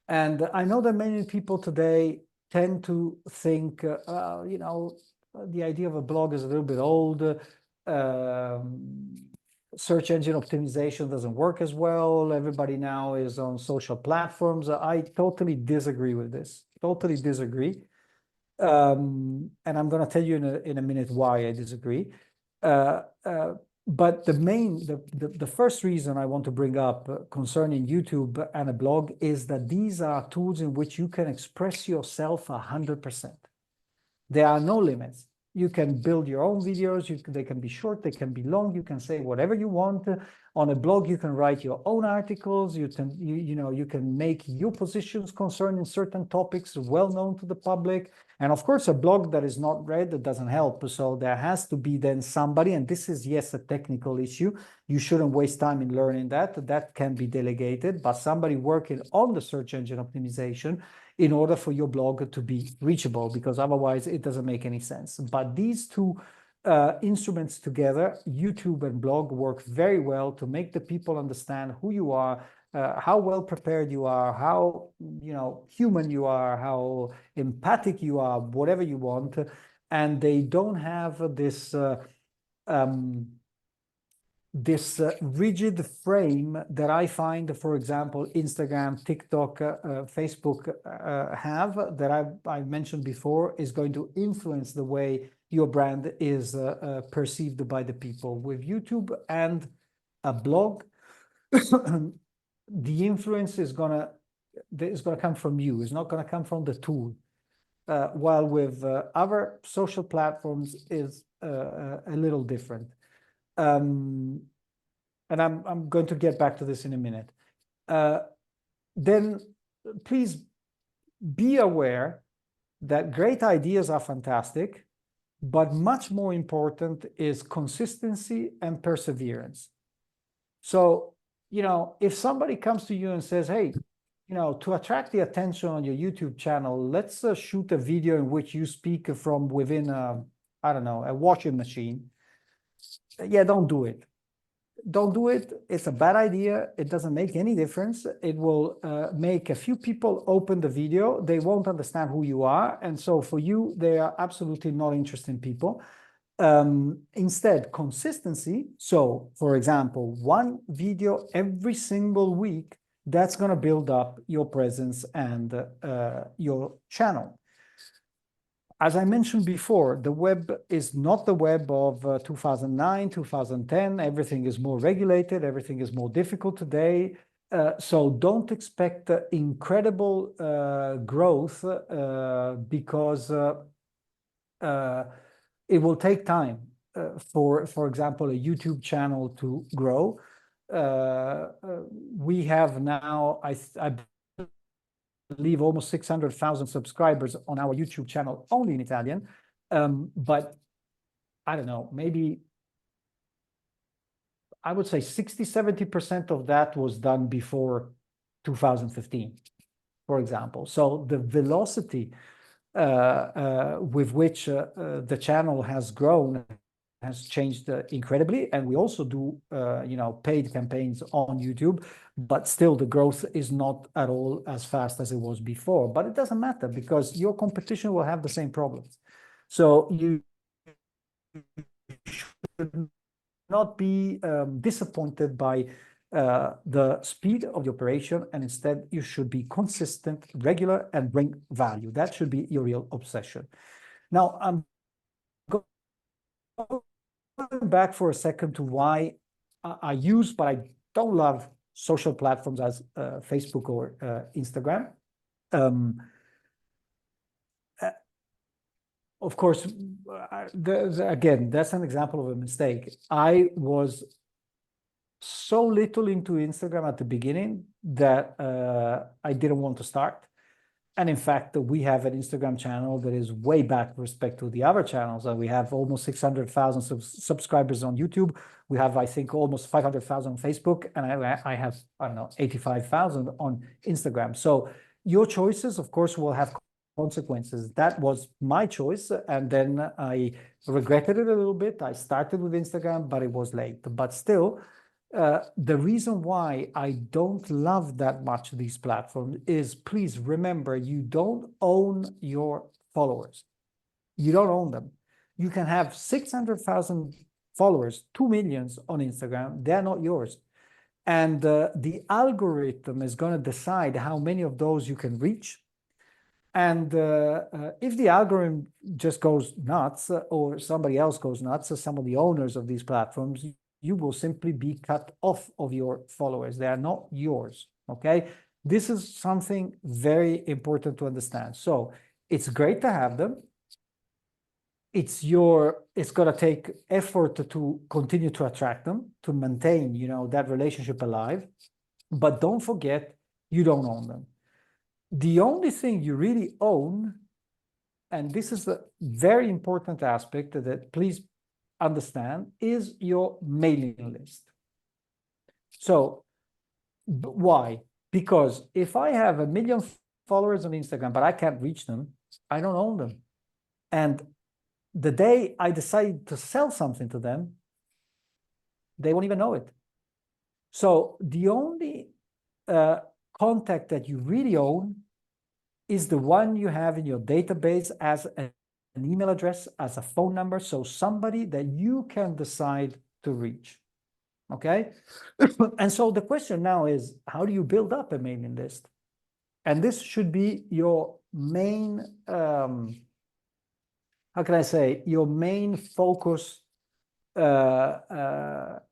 And I know that many people today tend to think, you know, the idea of a blog is a little bit old. Search engine optimization doesn't work as well. Everybody now is on social platforms. I totally disagree with this. Totally disagree. And I'm going to tell you in a minute why I disagree. But the first reason I want to bring up concerning YouTube and a blog is that these are tools in which you can express yourself 100%. There are no limits. You can build your own videos. They can be short, they can be long. You can say whatever you want. On a blog, you can write your own articles. You can make your positions concerning certain topics well known to the public. And of course, a blog that is not read, that doesn't help. So there has to be then somebody, and this is, yes, a technical issue. You shouldn't waste time in learning that. That can be delegated, but somebody working on the search engine optimization in order for your blog to be reachable, because otherwise it doesn't make any sense. But these two instruments together, YouTube and blog, work very well to make the people understand who you are, how well prepared you are, how, you know, human you are, how empathic you are, whatever you want. And they don't have this rigid frame that I find, for example, Instagram, TikTok, Facebook have, that I mentioned before, is going to influence the way your brand is perceived by the people. With YouTube and a blog, the influence is gonna come from you. It's not gonna come from the tool. While with other social platforms is a little different. And I'm going to get back to this in a minute. Then please be aware that great ideas are fantastic, but much more important is consistency and perseverance. So, you know, if somebody comes to you and says, hey, you know, to attract the attention on your YouTube channel, let's shoot a video in which you speak from within, I don't know, a washing machine. Yeah, don't do it. Don't do it. It's a bad idea. It doesn't make any difference. It will make a few people open the video. They won't understand who you are. And so for you, they are absolutely not interesting people. Instead, consistency. So, for example, one video every single week, that's going to build up your presence and your channel. As I mentioned before, the web is not the web of 2009, 2010. Everything is more regulated. Everything is more difficult today. So don't expect incredible growth because it will take time for example, a YouTube channel to grow. We have now, I believe, almost 600,000 subscribers on our YouTube channel only in Italian. But I don't know, maybe I would say 60–70% of that was done before 2015, for example. So the velocity with which the channel has grown has changed incredibly. And we also do, you know, paid campaigns on YouTube, but still the growth is not at all as fast as it was before. But it doesn't matter because your competition will have the same problems. So you should not be disappointed by the speed of the operation, and instead you should be consistent, regular, and bring value. That should be your real obsession. Now, I'm going back for a second to why I use, but I don't love social platforms as Facebook or Instagram. Of course, again, that's an example of a mistake. I was so little into Instagram at the beginning that I didn't want to start. And in fact, we have an Instagram channel that is way back with respect to the other channels. We have almost 600,000 subscribers on YouTube. We have, I think, almost 500,000 on Facebook. And I have, I don't know, 85,000 on Instagram. So your choices, of course, will have consequences. That was my choice. And then I regretted it a little bit. I started with Instagram, but it was late. But still, the reason why I don't love that much these platforms is, please remember, you don't own your followers. You don't own them. You can have 600,000 followers, 2 million on Instagram. They're not yours. And the algorithm is going to decide how many of those you can reach. And if the algorithm just goes nuts, or somebody else goes nuts, or some of the owners of these platforms, you will simply be cut off of your followers. They are not yours, okay? This is something very important to understand. So it's great to have them. It's gonna take effort to continue to attract them, to maintain, that relationship alive. But don't forget, you don't own them. The only thing you really own, and this is a very important aspect that please understand, is your mailing list. So why? Because if I have 1 million followers on Instagram, but I can't reach them, I don't own them. And the day I decide to sell something to them, they won't even know it. So the only contact that you really own is the one you have in your database as an email address, as a phone number, so somebody that you can decide to reach, okay? And so the question now is, how do you build up a mailing list? And this should be your main, how can I say, your main focus, your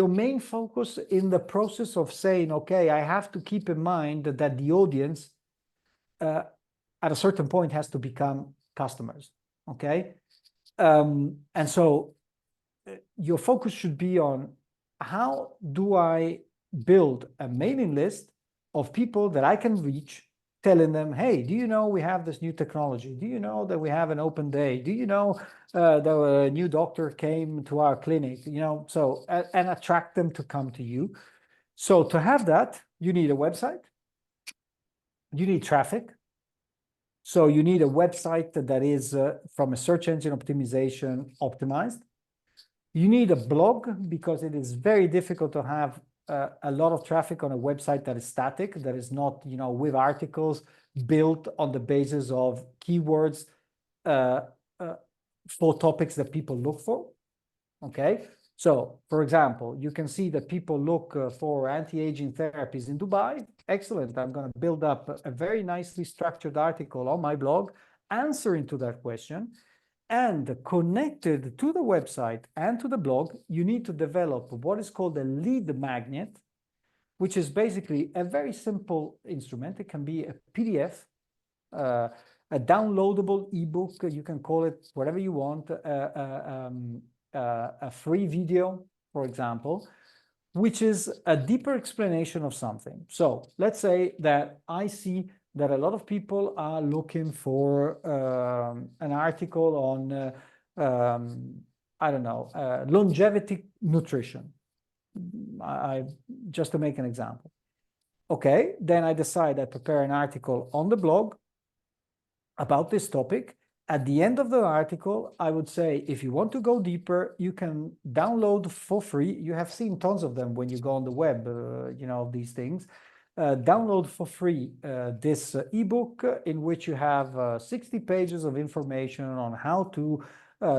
main focus in the process of saying, okay, I have to keep in mind that the audience at a certain point has to become customers, okay? And so your focus should be on, how do I build a mailing list of people that I can reach, telling them, hey, do you know we have this new technology? Do you know that we have an open day? Do you know that a new doctor came to our clinic? So, and attract them to come to you. So to have that, you need a website. You need traffic. So you need a website that is from a search engine optimization optimized. You need a blog, because it is very difficult to have a lot of traffic on a website that is static, that is not, with articles built on the basis of keywords for topics that people look for, okay? So, for example, you can see that people look for anti-aging therapies in Dubai. Excellent. I'm going to build up a very nicely structured article on my blog answering to that question. And connected to the website and to the blog, you need to develop what is called a lead magnet, which is basically a very simple instrument. It can be a PDF, a downloadable ebook, you can call it whatever you want, a free video, for example, which is a deeper explanation of something. So let's say that I see that a lot of people are looking for an article on, I don't know, longevity nutrition. Just to make an example. Okay, then I decide I prepare an article on the blog about this topic. At the end of the article, I would say, if you want to go deeper, you can download for free. You have seen tons of them when you go on the web, these things. Download for free this ebook, in which you have 60 pages of information on how to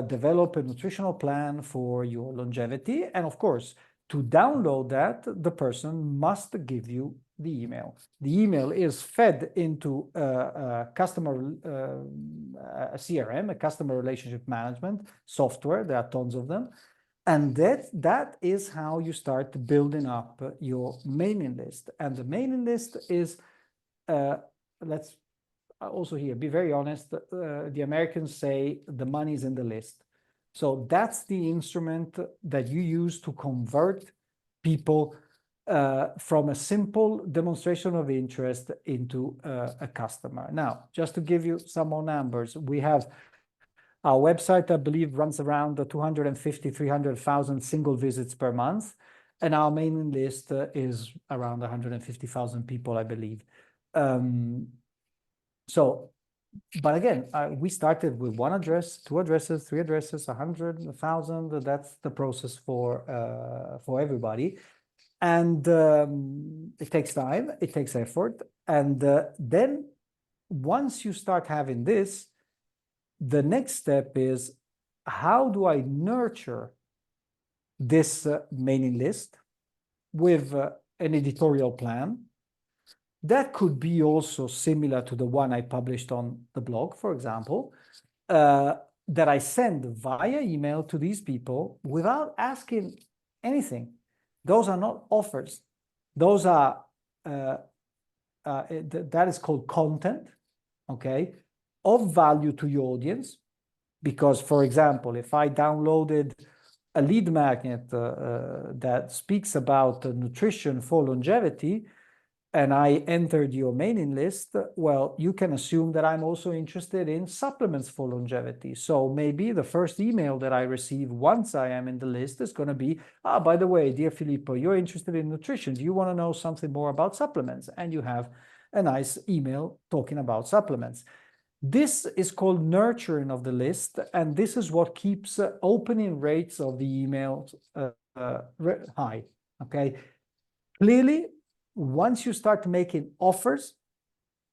develop a nutritional plan for your longevity. And of course, To download that, the person must give you the email. The email is fed into a CRM, a customer relationship management software. There are tons of them. And that is how you start building up your mailing list. And the mailing list is, let's also here be very honest, the Americans say the money's in the list. So that's the instrument that you use to convert people from a simple demonstration of interest into a customer. Now, just to give you some more numbers, we have our website, I believe, runs around 250, 300,000 single visits per month. And our mailing list is around 150,000 people, I believe. But again, we started with one address, two addresses, three addresses, 100, 1,000. That's the process for everybody. And it takes time, it takes effort. And then once you start having this, the next step is, how do I nurture this mailing list with an editorial plan? That could be also similar to the one I published on the blog, for example, that I send via email to these people without asking anything. Those are not offers. Those are, that is called content, okay, of value to your audience. Because, for example, if I downloaded a lead magnet that speaks about nutrition for longevity, and I entered your mailing list, well, you can assume that I'm also interested in supplements for longevity. So maybe the first email that I receive once I am in the list is going to be, by the way, dear Filippo, you're interested in nutrition. Do you want to know something more about supplements? And you have a nice email talking about supplements. This is called nurturing of the list, and this is what keeps opening rates of the emails high, okay? Clearly, once you start making offers,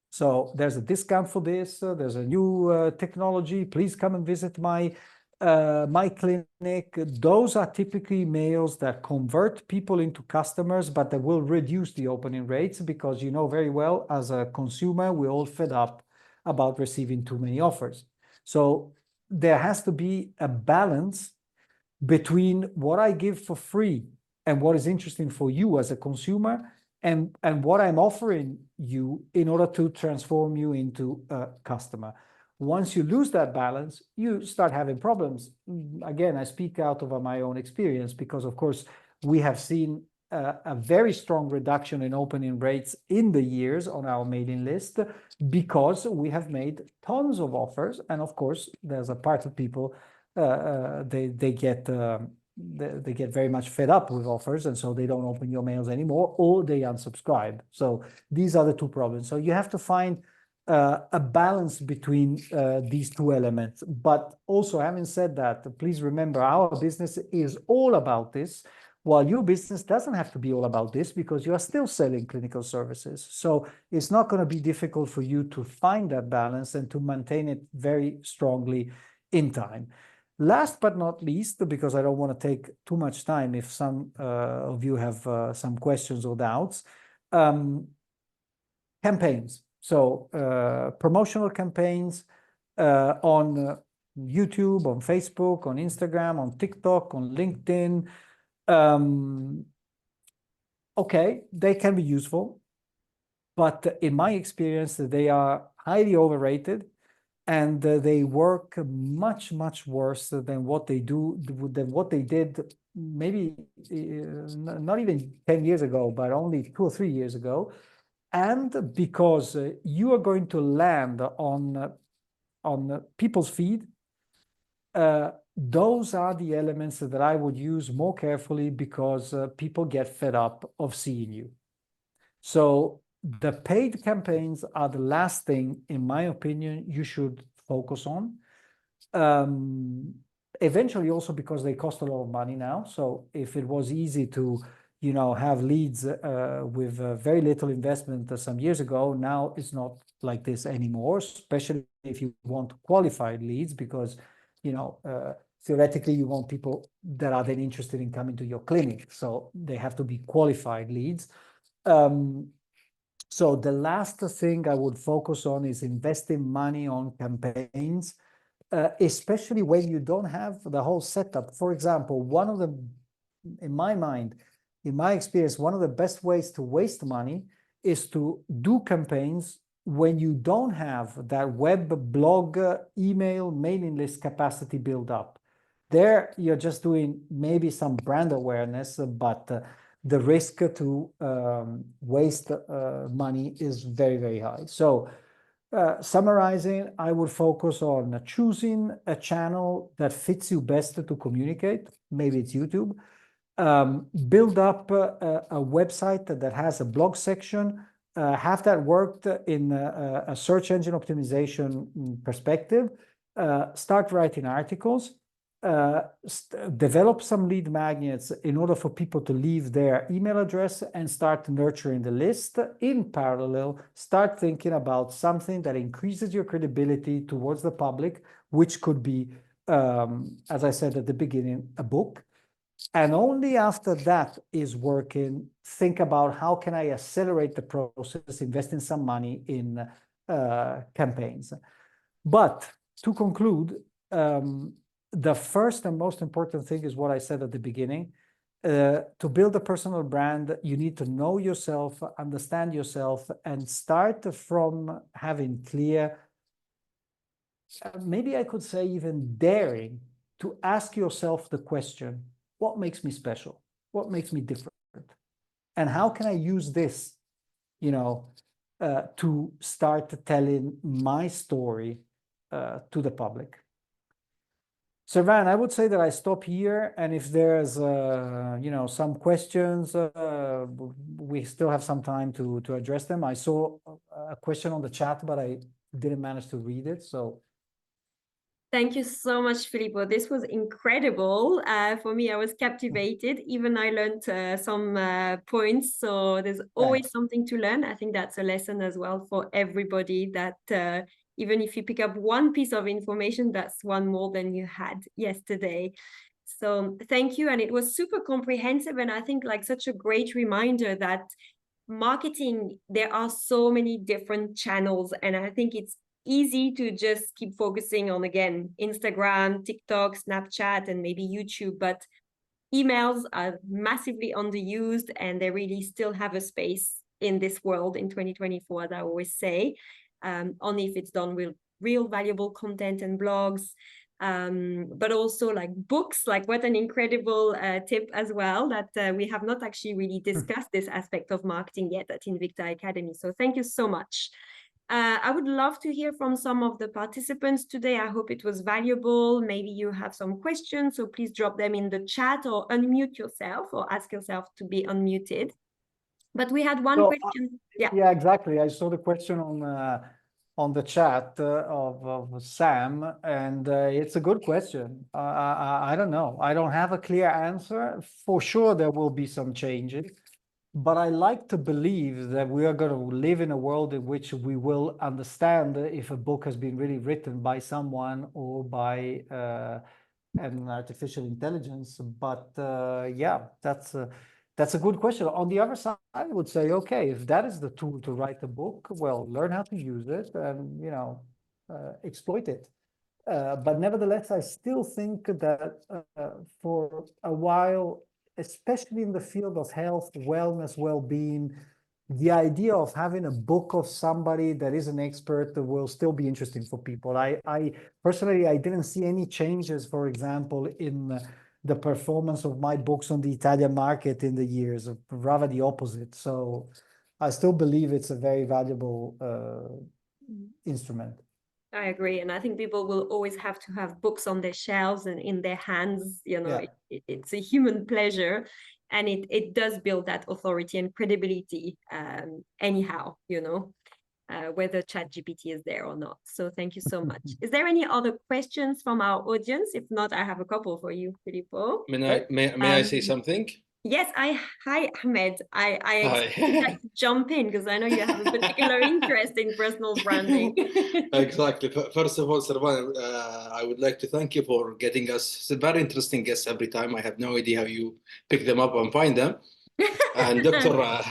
so there's a discount for this, there's a new technology, please come and visit my clinic. Those are typically mails that convert people into customers, but that will reduce the opening rates, because you know very well, as a consumer, we're all fed up about receiving too many offers. So there has to be a balance between what I give for free and what is interesting for you as a consumer, and what I'm offering you in order to transform you into a customer. Once you lose that balance, you start having problems. Again, I speak out of my own experience, because of course we have seen a very strong reduction in opening rates in the years on our mailing list, because we have made tons of offers. And of course, there's a part of people, they get very much fed up with offers, and so they don't open your mails anymore, or they unsubscribe. So these are the two problems. So you have to find a balance between these two elements. But also, having said that, please remember, our business is all about this, while your business doesn't have to be all about this, because you are still selling clinical services. So it's not going to be difficult for you to find that balance and to maintain it very strongly in time. Last but not least, because I don't want to take too much time if some of you have some questions or doubts, campaigns. So promotional campaigns on YouTube, on Facebook, on Instagram, on TikTok, on LinkedIn. Okay, they can be useful, but in my experience, they are highly overrated. And they work much, much worse than what they did maybe not even 10 years ago, but only 2 or 3 years ago. And because you are going to land on people's feed, those are the elements that I would use more carefully, because people get fed up of seeing you. So the paid campaigns are the last thing, in my opinion, you should focus on. Eventually, also because they cost a lot of money now. So if it was easy to, have leads with very little investment some years ago, now it's not like this anymore, especially if you want qualified leads, because, theoretically, you want people that are then interested in coming to your clinic. So they have to be qualified leads. So the last thing I would focus on is investing money on campaigns, especially when you don't have the whole setup. For example, in my mind, in my experience, one of the best ways to waste money is to do campaigns when you don't have that web, blog, email, mailing list capacity build up. There, you're just doing maybe some brand awareness, but the risk to waste money is very, very high. So summarizing, I would focus on choosing a channel that fits you best to communicate. Maybe it's YouTube. Build up a website that has a blog section, have that worked in a search engine optimization perspective, start writing articles, develop some lead magnets in order for people to leave their email address and start nurturing the list. In parallel, start thinking about something that increases your credibility towards the public, which could be, as I said at the beginning, a book. And only after that is working, think about how can I accelerate the process, investing some money in campaigns. But to conclude, the first and most important thing is what I said at the beginning. To build a personal brand, you need to know yourself, understand yourself, and start from having clear, maybe I could say even daring to ask yourself the question, what makes me special? What makes me different? And how can I use this, to start telling my story to the public? Servan, I would say that I stop here, and if there's, some questions, we still have some time to address them. I saw a question on the chat, but I didn't manage to read it, so. Thank you so much, Filippo. This was incredible. For me, I was captivated. Even I learned some points. So there's always something to learn. I think that's a lesson as well for everybody, that even if you pick up one piece of information, that's one more than you had yesterday. So thank you. And it was super comprehensive. And I think like such a great reminder that marketing, there are so many different channels. And I think it's easy to just keep focusing on, again, Instagram, TikTok, Snapchat, and maybe YouTube, but emails are massively underused, and they really still have a space in this world in 2024, as I always say, only if it's done with real valuable content and blogs, but also like books. Like, what an incredible tip as well, that we have not actually really discussed this aspect of marketing yet at Invicta Academy. So thank you so much. I would love to hear from some of the participants today. I hope it was valuable. Maybe you have some questions, so please drop them in the chat or unmute yourself or ask yourself to be unmuted. But we had one question. Yeah, exactly. I saw the question on the chat of Sam, and it's a good question. I don't know. I don't have a clear answer. For sure, there will be some changes. But I like to believe that we are going to live in a world in which we will understand if a book has been really written by someone or by an artificial intelligence. But yeah, that's a good question. On the other side, I would say, okay, if that is the tool to write a book, well, learn how to use it and, exploit it. But nevertheless, I still think that for a while, especially in the field of health, wellness, well-being, the idea of having a book of somebody that is an expert will still be interesting for people. I personally, I didn't see any changes, for example, in the performance of my books on the Italian market in the years, rather the opposite. So I still believe it's a very valuable instrument. I agree. And I think people will always have to have books on their shelves and in their hands. It's a human pleasure. And it does build that authority and credibility anyhow, whether ChatGPT is there or not. So thank you so much. Is there any other questions from our audience? If not, I have a couple for you, Filippo. May I say something? Yes, hi Ahmed. I expect Hi. that to jump in because I know you have a particular interest in personal branding. Exactly. First of all, Sarvan, I would like to thank you for getting us some very interesting guests every time. I have no idea how you pick them up and find them. And Doctor,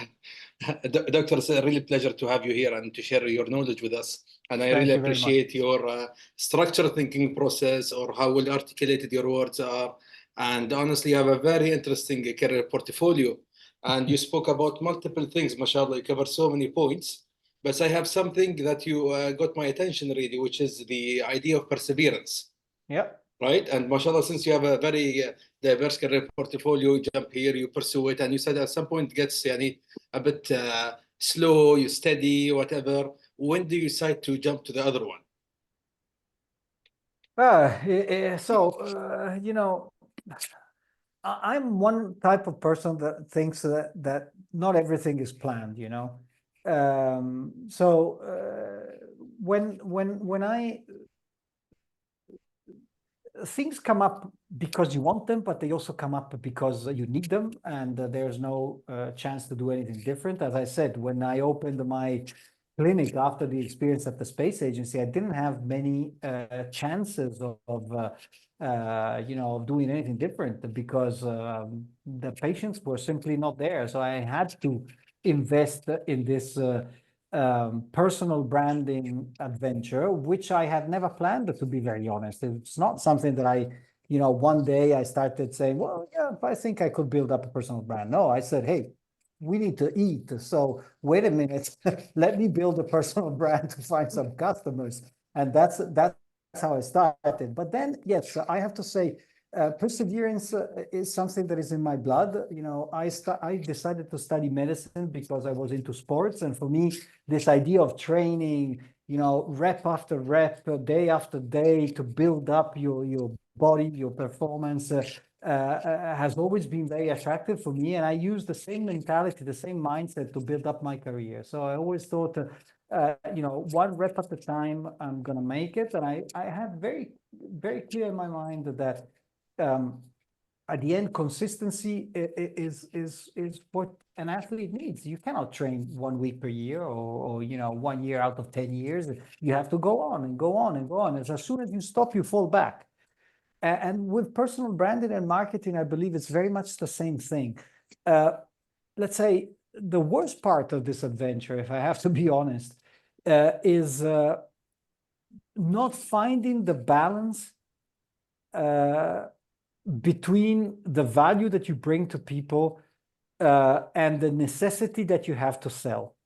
it's a really pleasure to have you here and to share your knowledge with us. And I really Thank you very much. appreciate your structured thinking process or how well articulated your words are. And honestly, you have a very interesting career portfolio. And you spoke about multiple things, mashallah, you covered so many points. But I have something that you got my attention really, which is the idea of perseverance, Yeah. right? And mashallah, since you have a very diverse career portfolio, you jump here, you pursue it, and you said at some point it gets a bit slow, you steady, whatever. When do you decide to jump to the other one? You know, I'm one type of person that thinks that not everything is planned, you know. When I things come up because you want them, but they also come up because you need them, and there's no chance to do anything different. As I said, when I opened my clinic after the experience at the space agency, I didn't have many chances of doing anything different because the patients were simply not there. So I had to invest in this personal branding adventure, which I had never planned, to be very honest. It's not something that one day I started saying, well, yeah, I think I could build up a personal brand. No, I said, hey, we need to eat. So wait a minute, let me build a personal brand to find some customers. And that's how I started. But then, yes, I have to say, perseverance is something that is in my blood. I decided to study medicine because I was into sports. And for me, this idea of training, rep after rep, day after day to build up your body, your performance, has always been very attractive for me. And I use the same mentality, the same mindset to build up my career. So I always thought, one rep at a time, I'm going to make it. And I had very, very clear in my mind that at the end, consistency is what an athlete needs. You cannot train 1 week per year or 1 year out of 10 years. You have to go on and go on and go on. As soon as you stop, you fall back. And with personal branding and marketing, I believe it's very much the same thing. Let's say the worst part of this adventure, if I have to be honest, is not finding the balance between the value that you bring to people and the necessity that you have to sell.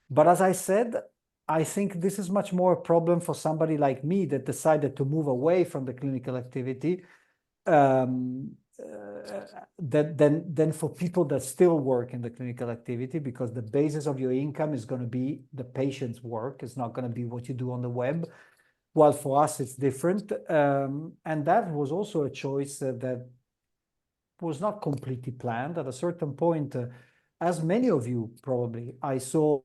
But as I said, I think this is much more a problem for somebody like me that decided to move away from the clinical activity than for people that still work in the clinical activity, because the basis of your income is going to be the patient's work. It's not going to be what you do on the web. Well, for us, it's different. And that was also a choice that was not completely planned. At a certain point, as many of you probably, I saw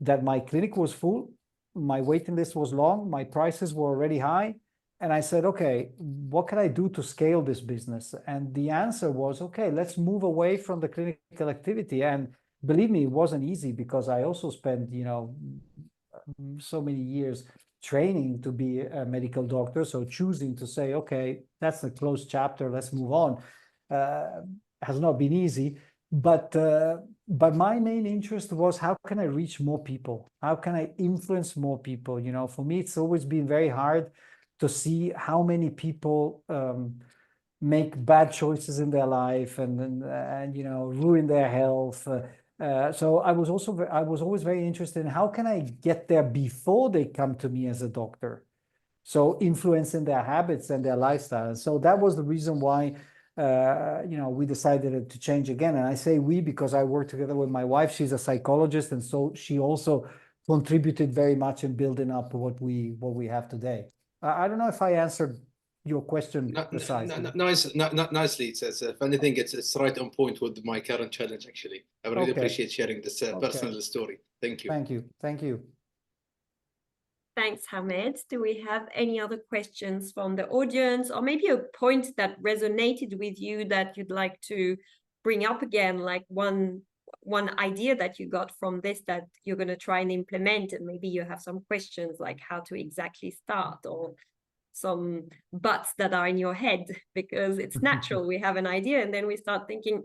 that my clinic was full, my waiting list was long, my prices were already high. And I said, okay, what can I do to scale this business? And the answer was, okay, let's move away from the clinical activity. And believe me, it wasn't easy because I also spent, so many years training to be a medical doctor. So choosing to say, okay, that's a closed chapter, let's move on, has not been easy. But my main interest was, how can I reach more people? How can I influence more people? For me, it's always been very hard to see how many people make bad choices in their life and ruin their health. So I was always very interested in how can I get there before they come to me as a doctor. So influencing their habits and their lifestyle. So that was the reason why we decided to change again. And I say we because I work together with my wife. She's a psychologist, and so she also contributed very much in building up what we have today. I don't know if I answered your question precisely. Nicely. If anything, it's right on point with my current challenge, actually. I really Okay. appreciate sharing this personal story. Thank you. Thank you. Thank you. Thanks, Hamed. Do we have any other questions from the audience, or maybe a point that resonated with you that you'd like to bring up again like one idea that you got from this that you're going to try and implement, and maybe you have some questions like how to exactly start, or some buts that are in your head, because it's natural. We have an idea and then we start thinking,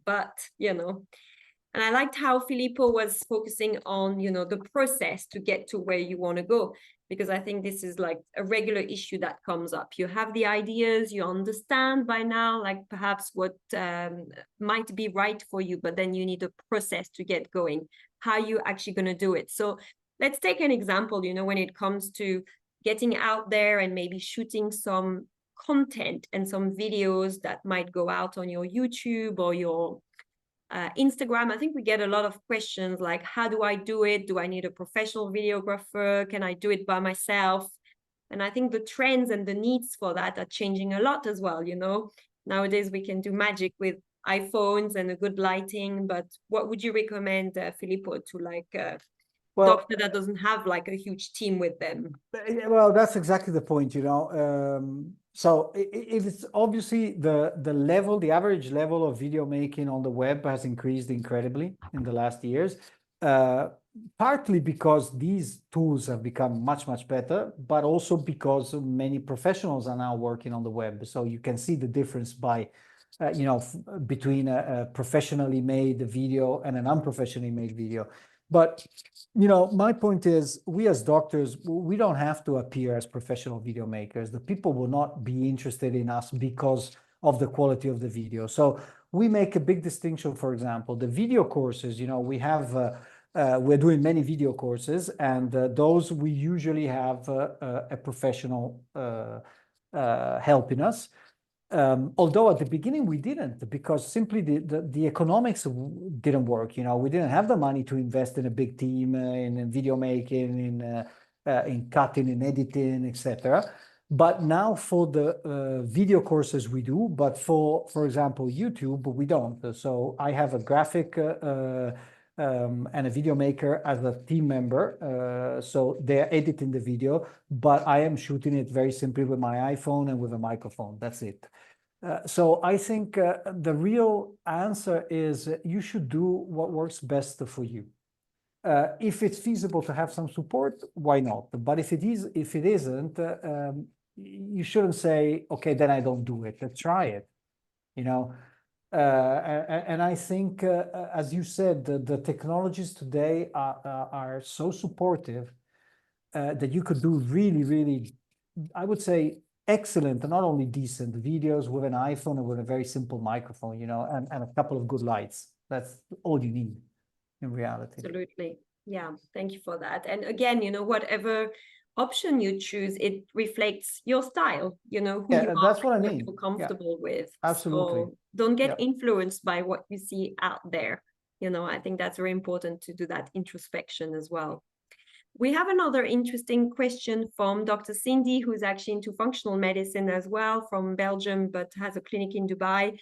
but, you know. And I liked how Filippo was focusing on, you know, the process to get to where you want to go, because I think this is like a regular issue that comes up. You have the ideas, you understand by now, like perhaps what might be right for you, but then you need a process to get going. How are you actually going to do it? So let's take an example, you know, when it comes to getting out there and maybe shooting some content and some videos that might go out on your YouTube or your Instagram. I think we get a lot of questions like, how do I do it? Do I need a professional videographer? Can I do it by myself? And I think the trends and the needs for that are changing a lot as well. You know, nowadays we can do magic with iPhones and a good lighting, but what would you recommend, Filippo, to like doctor that doesn't have like a huge team with them? Well, that's exactly the point, you know. So it's obviously the level, the average level of video making on the web has increased incredibly in the last years, partly because these tools have become much, much better, but also because many professionals are now working on the web. So you can see the difference by, you know, between a professionally made video and an unprofessionally made video. But, you know, my point is, we as doctors, we don't have to appear as professional video makers. The people will not be interested in us because of the quality of the video. So we make a big distinction. For example, the video courses, you know, we have, we're doing many video courses, and those we usually have a professional helping us. Although at the beginning we didn't, because simply the economics didn't work. You know, we didn't have the money to invest in a big team, in video making, in cutting, in editing, etc. But now for the video courses we do, but for example YouTube we don't. So I have a graphic and a video maker as a team member, so they're editing the video, but I am shooting it very simply with my iPhone and with a microphone. That's it. So I think the real answer is you should do what works best for you. If it's feasible to have some support, why not? But if it isn't, you shouldn't say, okay, then I don't do it. Let's try it, you know. And I think, as you said, the technologies today are so supportive that you could do really, really, I would say, excellent, and not only decent videos with an iPhone and with a very simple microphone, you know, and a couple of good lights. That's all you need in reality. Absolutely. Yeah, thank you for that. And again, you know, whatever option you choose, it reflects your style, you know, who you are, that's what I mean. What you're comfortable with. Absolutely. So don't get influenced by what you see out there. You know, I think that's very important to do that introspection as well. We have another interesting question from Dr. Cindy, who's actually into functional medicine as well, from Belgium, but has a clinic in Dubai.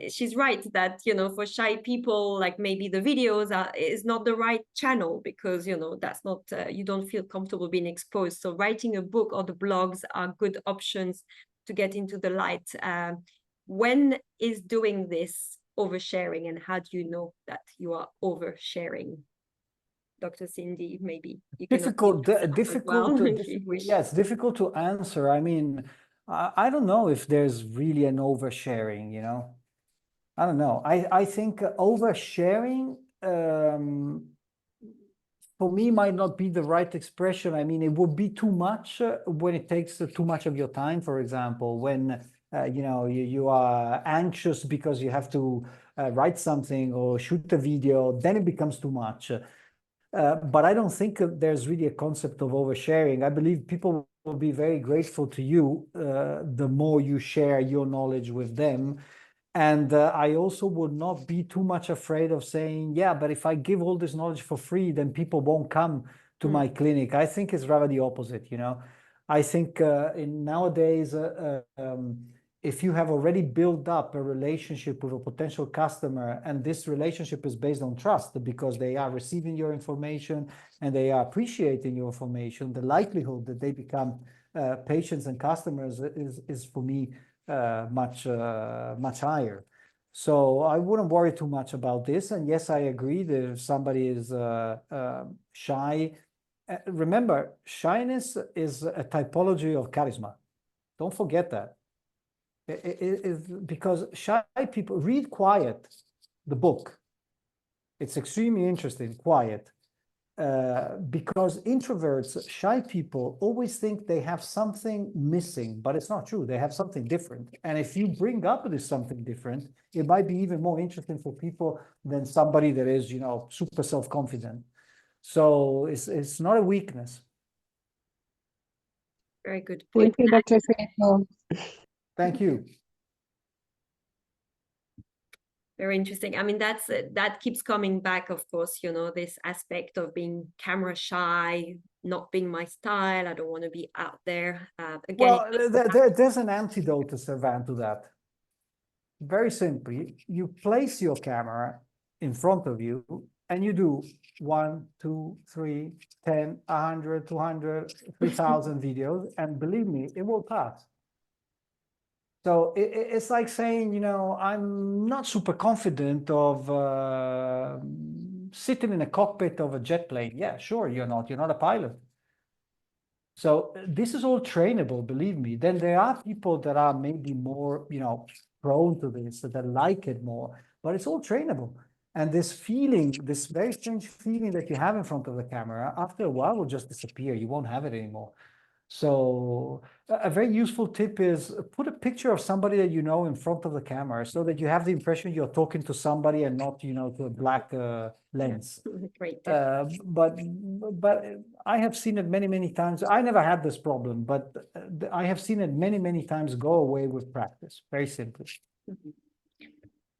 She's right that, you know, for shy people, like maybe the videos is not the right channel, because, you know, that's not, you don't feel comfortable being exposed. So writing a book or the blogs are good options to get into the light. When is doing this oversharing, and how do you know that you are oversharing? Dr. Cindy, maybe you can difficult. Yeah, it's difficult to answer. I mean, I don't know if there's really an oversharing, you know. I don't know. I think oversharing for me might not be the right expression. I mean, it would be too much when it takes too much of your time, for example, when you know, you are anxious because you have to write something or shoot a video, then it becomes too much. But I don't think there's really a concept of oversharing. I believe people will be very grateful to you the more you share your knowledge with them. And I also would not be too much afraid of saying, yeah, but if I give all this knowledge for free, then people won't come to my clinic. I think it's rather the opposite, you know. I think nowadays, if you have already built up a relationship with a potential customer, and this relationship is based on trust because they are receiving your information and they are appreciating your information, the likelihood that they become patients and customers is for me much higher. So I wouldn't worry too much about this. And yes, I agree that if somebody is shy, remember, shyness is a typology of charisma. Don't forget that. Because shy people read Quiet, the book. It's extremely interesting, Quiet. Because introverts, shy people always think they have something missing, but it's not true. They have something different. And if you bring up this something different, it might be even more interesting for people than somebody that is, you know, super self-confident. So it's not a weakness. Very good point. Thank you, Dr. Filippo. Thank you. Very interesting. I mean, that keeps coming back, of course, you know, this aspect of being camera shy, not being my style. I don't want to be out there. Again, well, there's an antidote to Servan to that. Very simply, you place your camera in front of you and you do 1, 2, 3, 10, 100, 200, 3,000 videos, and believe me, it will pass. So it's like saying, you know, I'm not super confident of sitting in a cockpit of a jet plane. Yeah, sure, you're not a pilot. So this is all trainable, believe me. Then there are people that are maybe more, you know, prone to this, that like it more, but it's all trainable. And this feeling, this very strange feeling that you have in front of the camera, after a while will just disappear. You won't have it anymore. So a very useful tip is put a picture of somebody that you know in front of the camera so that you have the impression you're talking to somebody and not, you know, to a black lens. great. But I have seen it many, many times. I never had this problem, but I have seen it many, many times go away with practice, very simply.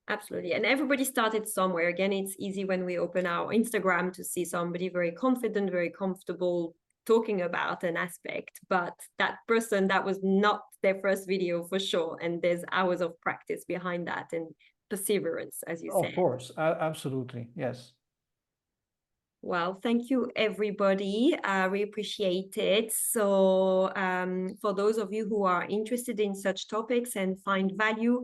Absolutely. And everybody started somewhere. Again, it's easy when we open our Instagram to see somebody very confident, very comfortable talking about an aspect, but that person, that was not their first video for sure. And there's hours of practice behind that and perseverance, as you said. Of course, absolutely, yes. Well, thank you, everybody. We appreciate it. So for those of you who are interested in such topics and find value,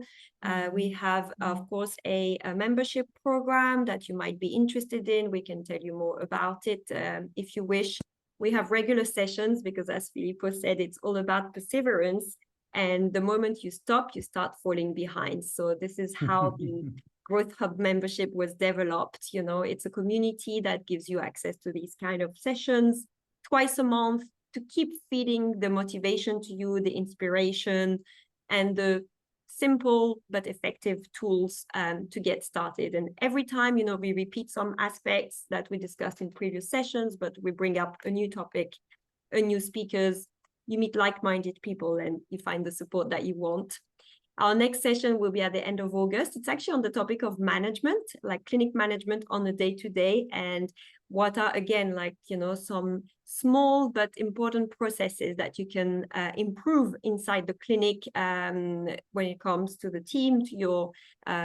we have, of course, a membership program that you might be interested in. We can tell you more about it if you wish. We have regular sessions because, as Filippo said, it's all about perseverance. And the moment you stop, you start falling behind. So this is how the Growth Hub membership was developed. You know, it's a community that gives you access to these kind of sessions twice a month to keep feeding the motivation to you, the inspiration, and the simple but effective tools to get started. And every time, you know, we repeat some aspects that we discussed in previous sessions, but we bring up a new topic, a new speakers, you meet like-minded people, and you find the support that you want. Our next session will be at the end of August. It's actually on the topic of management, like clinic management on a day-to-day, and what are, again, like, you know, some small but important processes that you can improve inside the clinic when it comes to the team, to your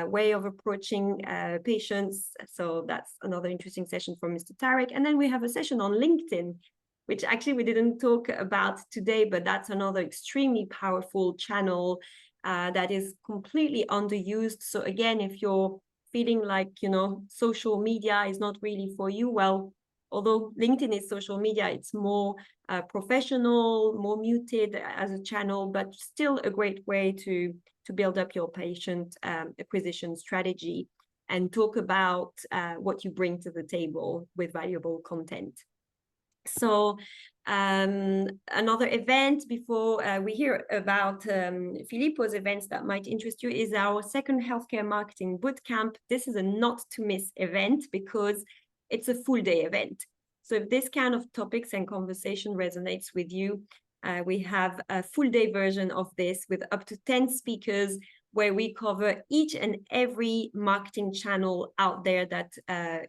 way of approaching patients. So that's another interesting session from Mr. Tarek. And then we have a session on LinkedIn, which actually we didn't talk about today, but that's another extremely powerful channel that is completely underused. So again, if you're feeling like, you know, social media is not really for you, well, although LinkedIn is social media, it's more professional, more muted as a channel, but still a great way to build up your patient acquisition strategy and talk about what you bring to the table with valuable content. So another event before we hear about Filippo's events that might interest you is our second healthcare marketing bootcamp. This is a not to miss event because it's a full day event. So if this kind of topics and conversation resonates with you, we have a full day version of this with up to 10 speakers where we cover each and every marketing channel out there that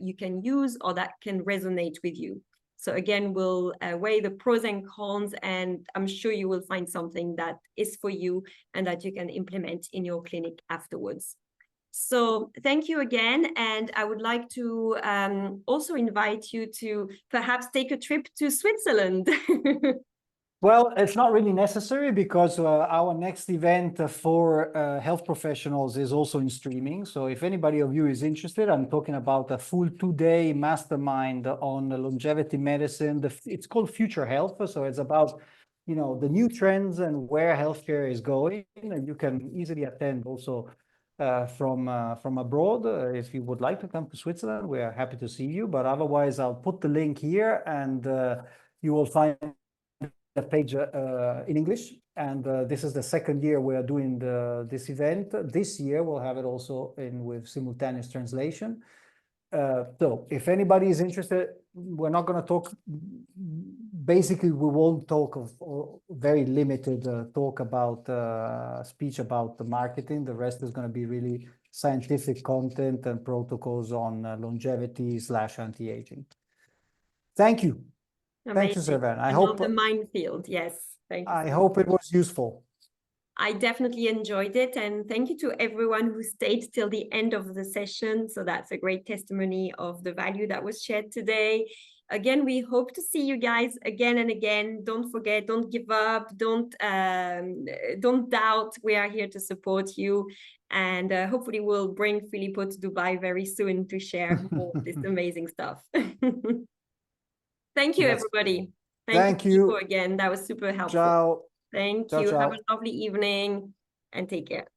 you can use or that can resonate with you. So again, we'll weigh the pros and cons, and I'm sure you will find something that is for you and that you can implement in your clinic afterwards. So thank you again. And I would like to also invite you to perhaps take a trip to Switzerland. Well, it's not really necessary because our next event for health professionals is also in streaming. So if anybody of you is interested, I'm talking about a full 2-day mastermind on longevity medicine. It's called Future Health. So it's about, the new trends and where healthcare is going. And you can easily attend also from abroad. If you would like to come to Switzerland, we are happy to see you. But otherwise, I'll put the link here and you will find the page in English, and this is the second year we are doing this event. This year we'll have it also with simultaneous translation. So if anybody is interested, we're not going to talk. Basically, we won't talk or very limited talk about speech about the marketing. The rest is going to be really scientific content and protocols on longevity/anti-aging. Thank you. Thank you, Amazing. Servan. I Another hope minefield. Yes. Thank you. I hope it was useful. I definitely enjoyed it. And thank you to everyone who stayed till the end of the session. So that's a great testimony of the value that was shared today. Again, we hope to see you guys again and again. Don't forget, don't give up, don't doubt. We are here to support you. And hopefully we'll bring Filippo to Dubai very soon to share more of this amazing stuff. Thank you, everybody. Thank you. Filippo, again. That was super helpful. Ciao. Thank Ciao, you. ciao. Have a lovely evening and take care.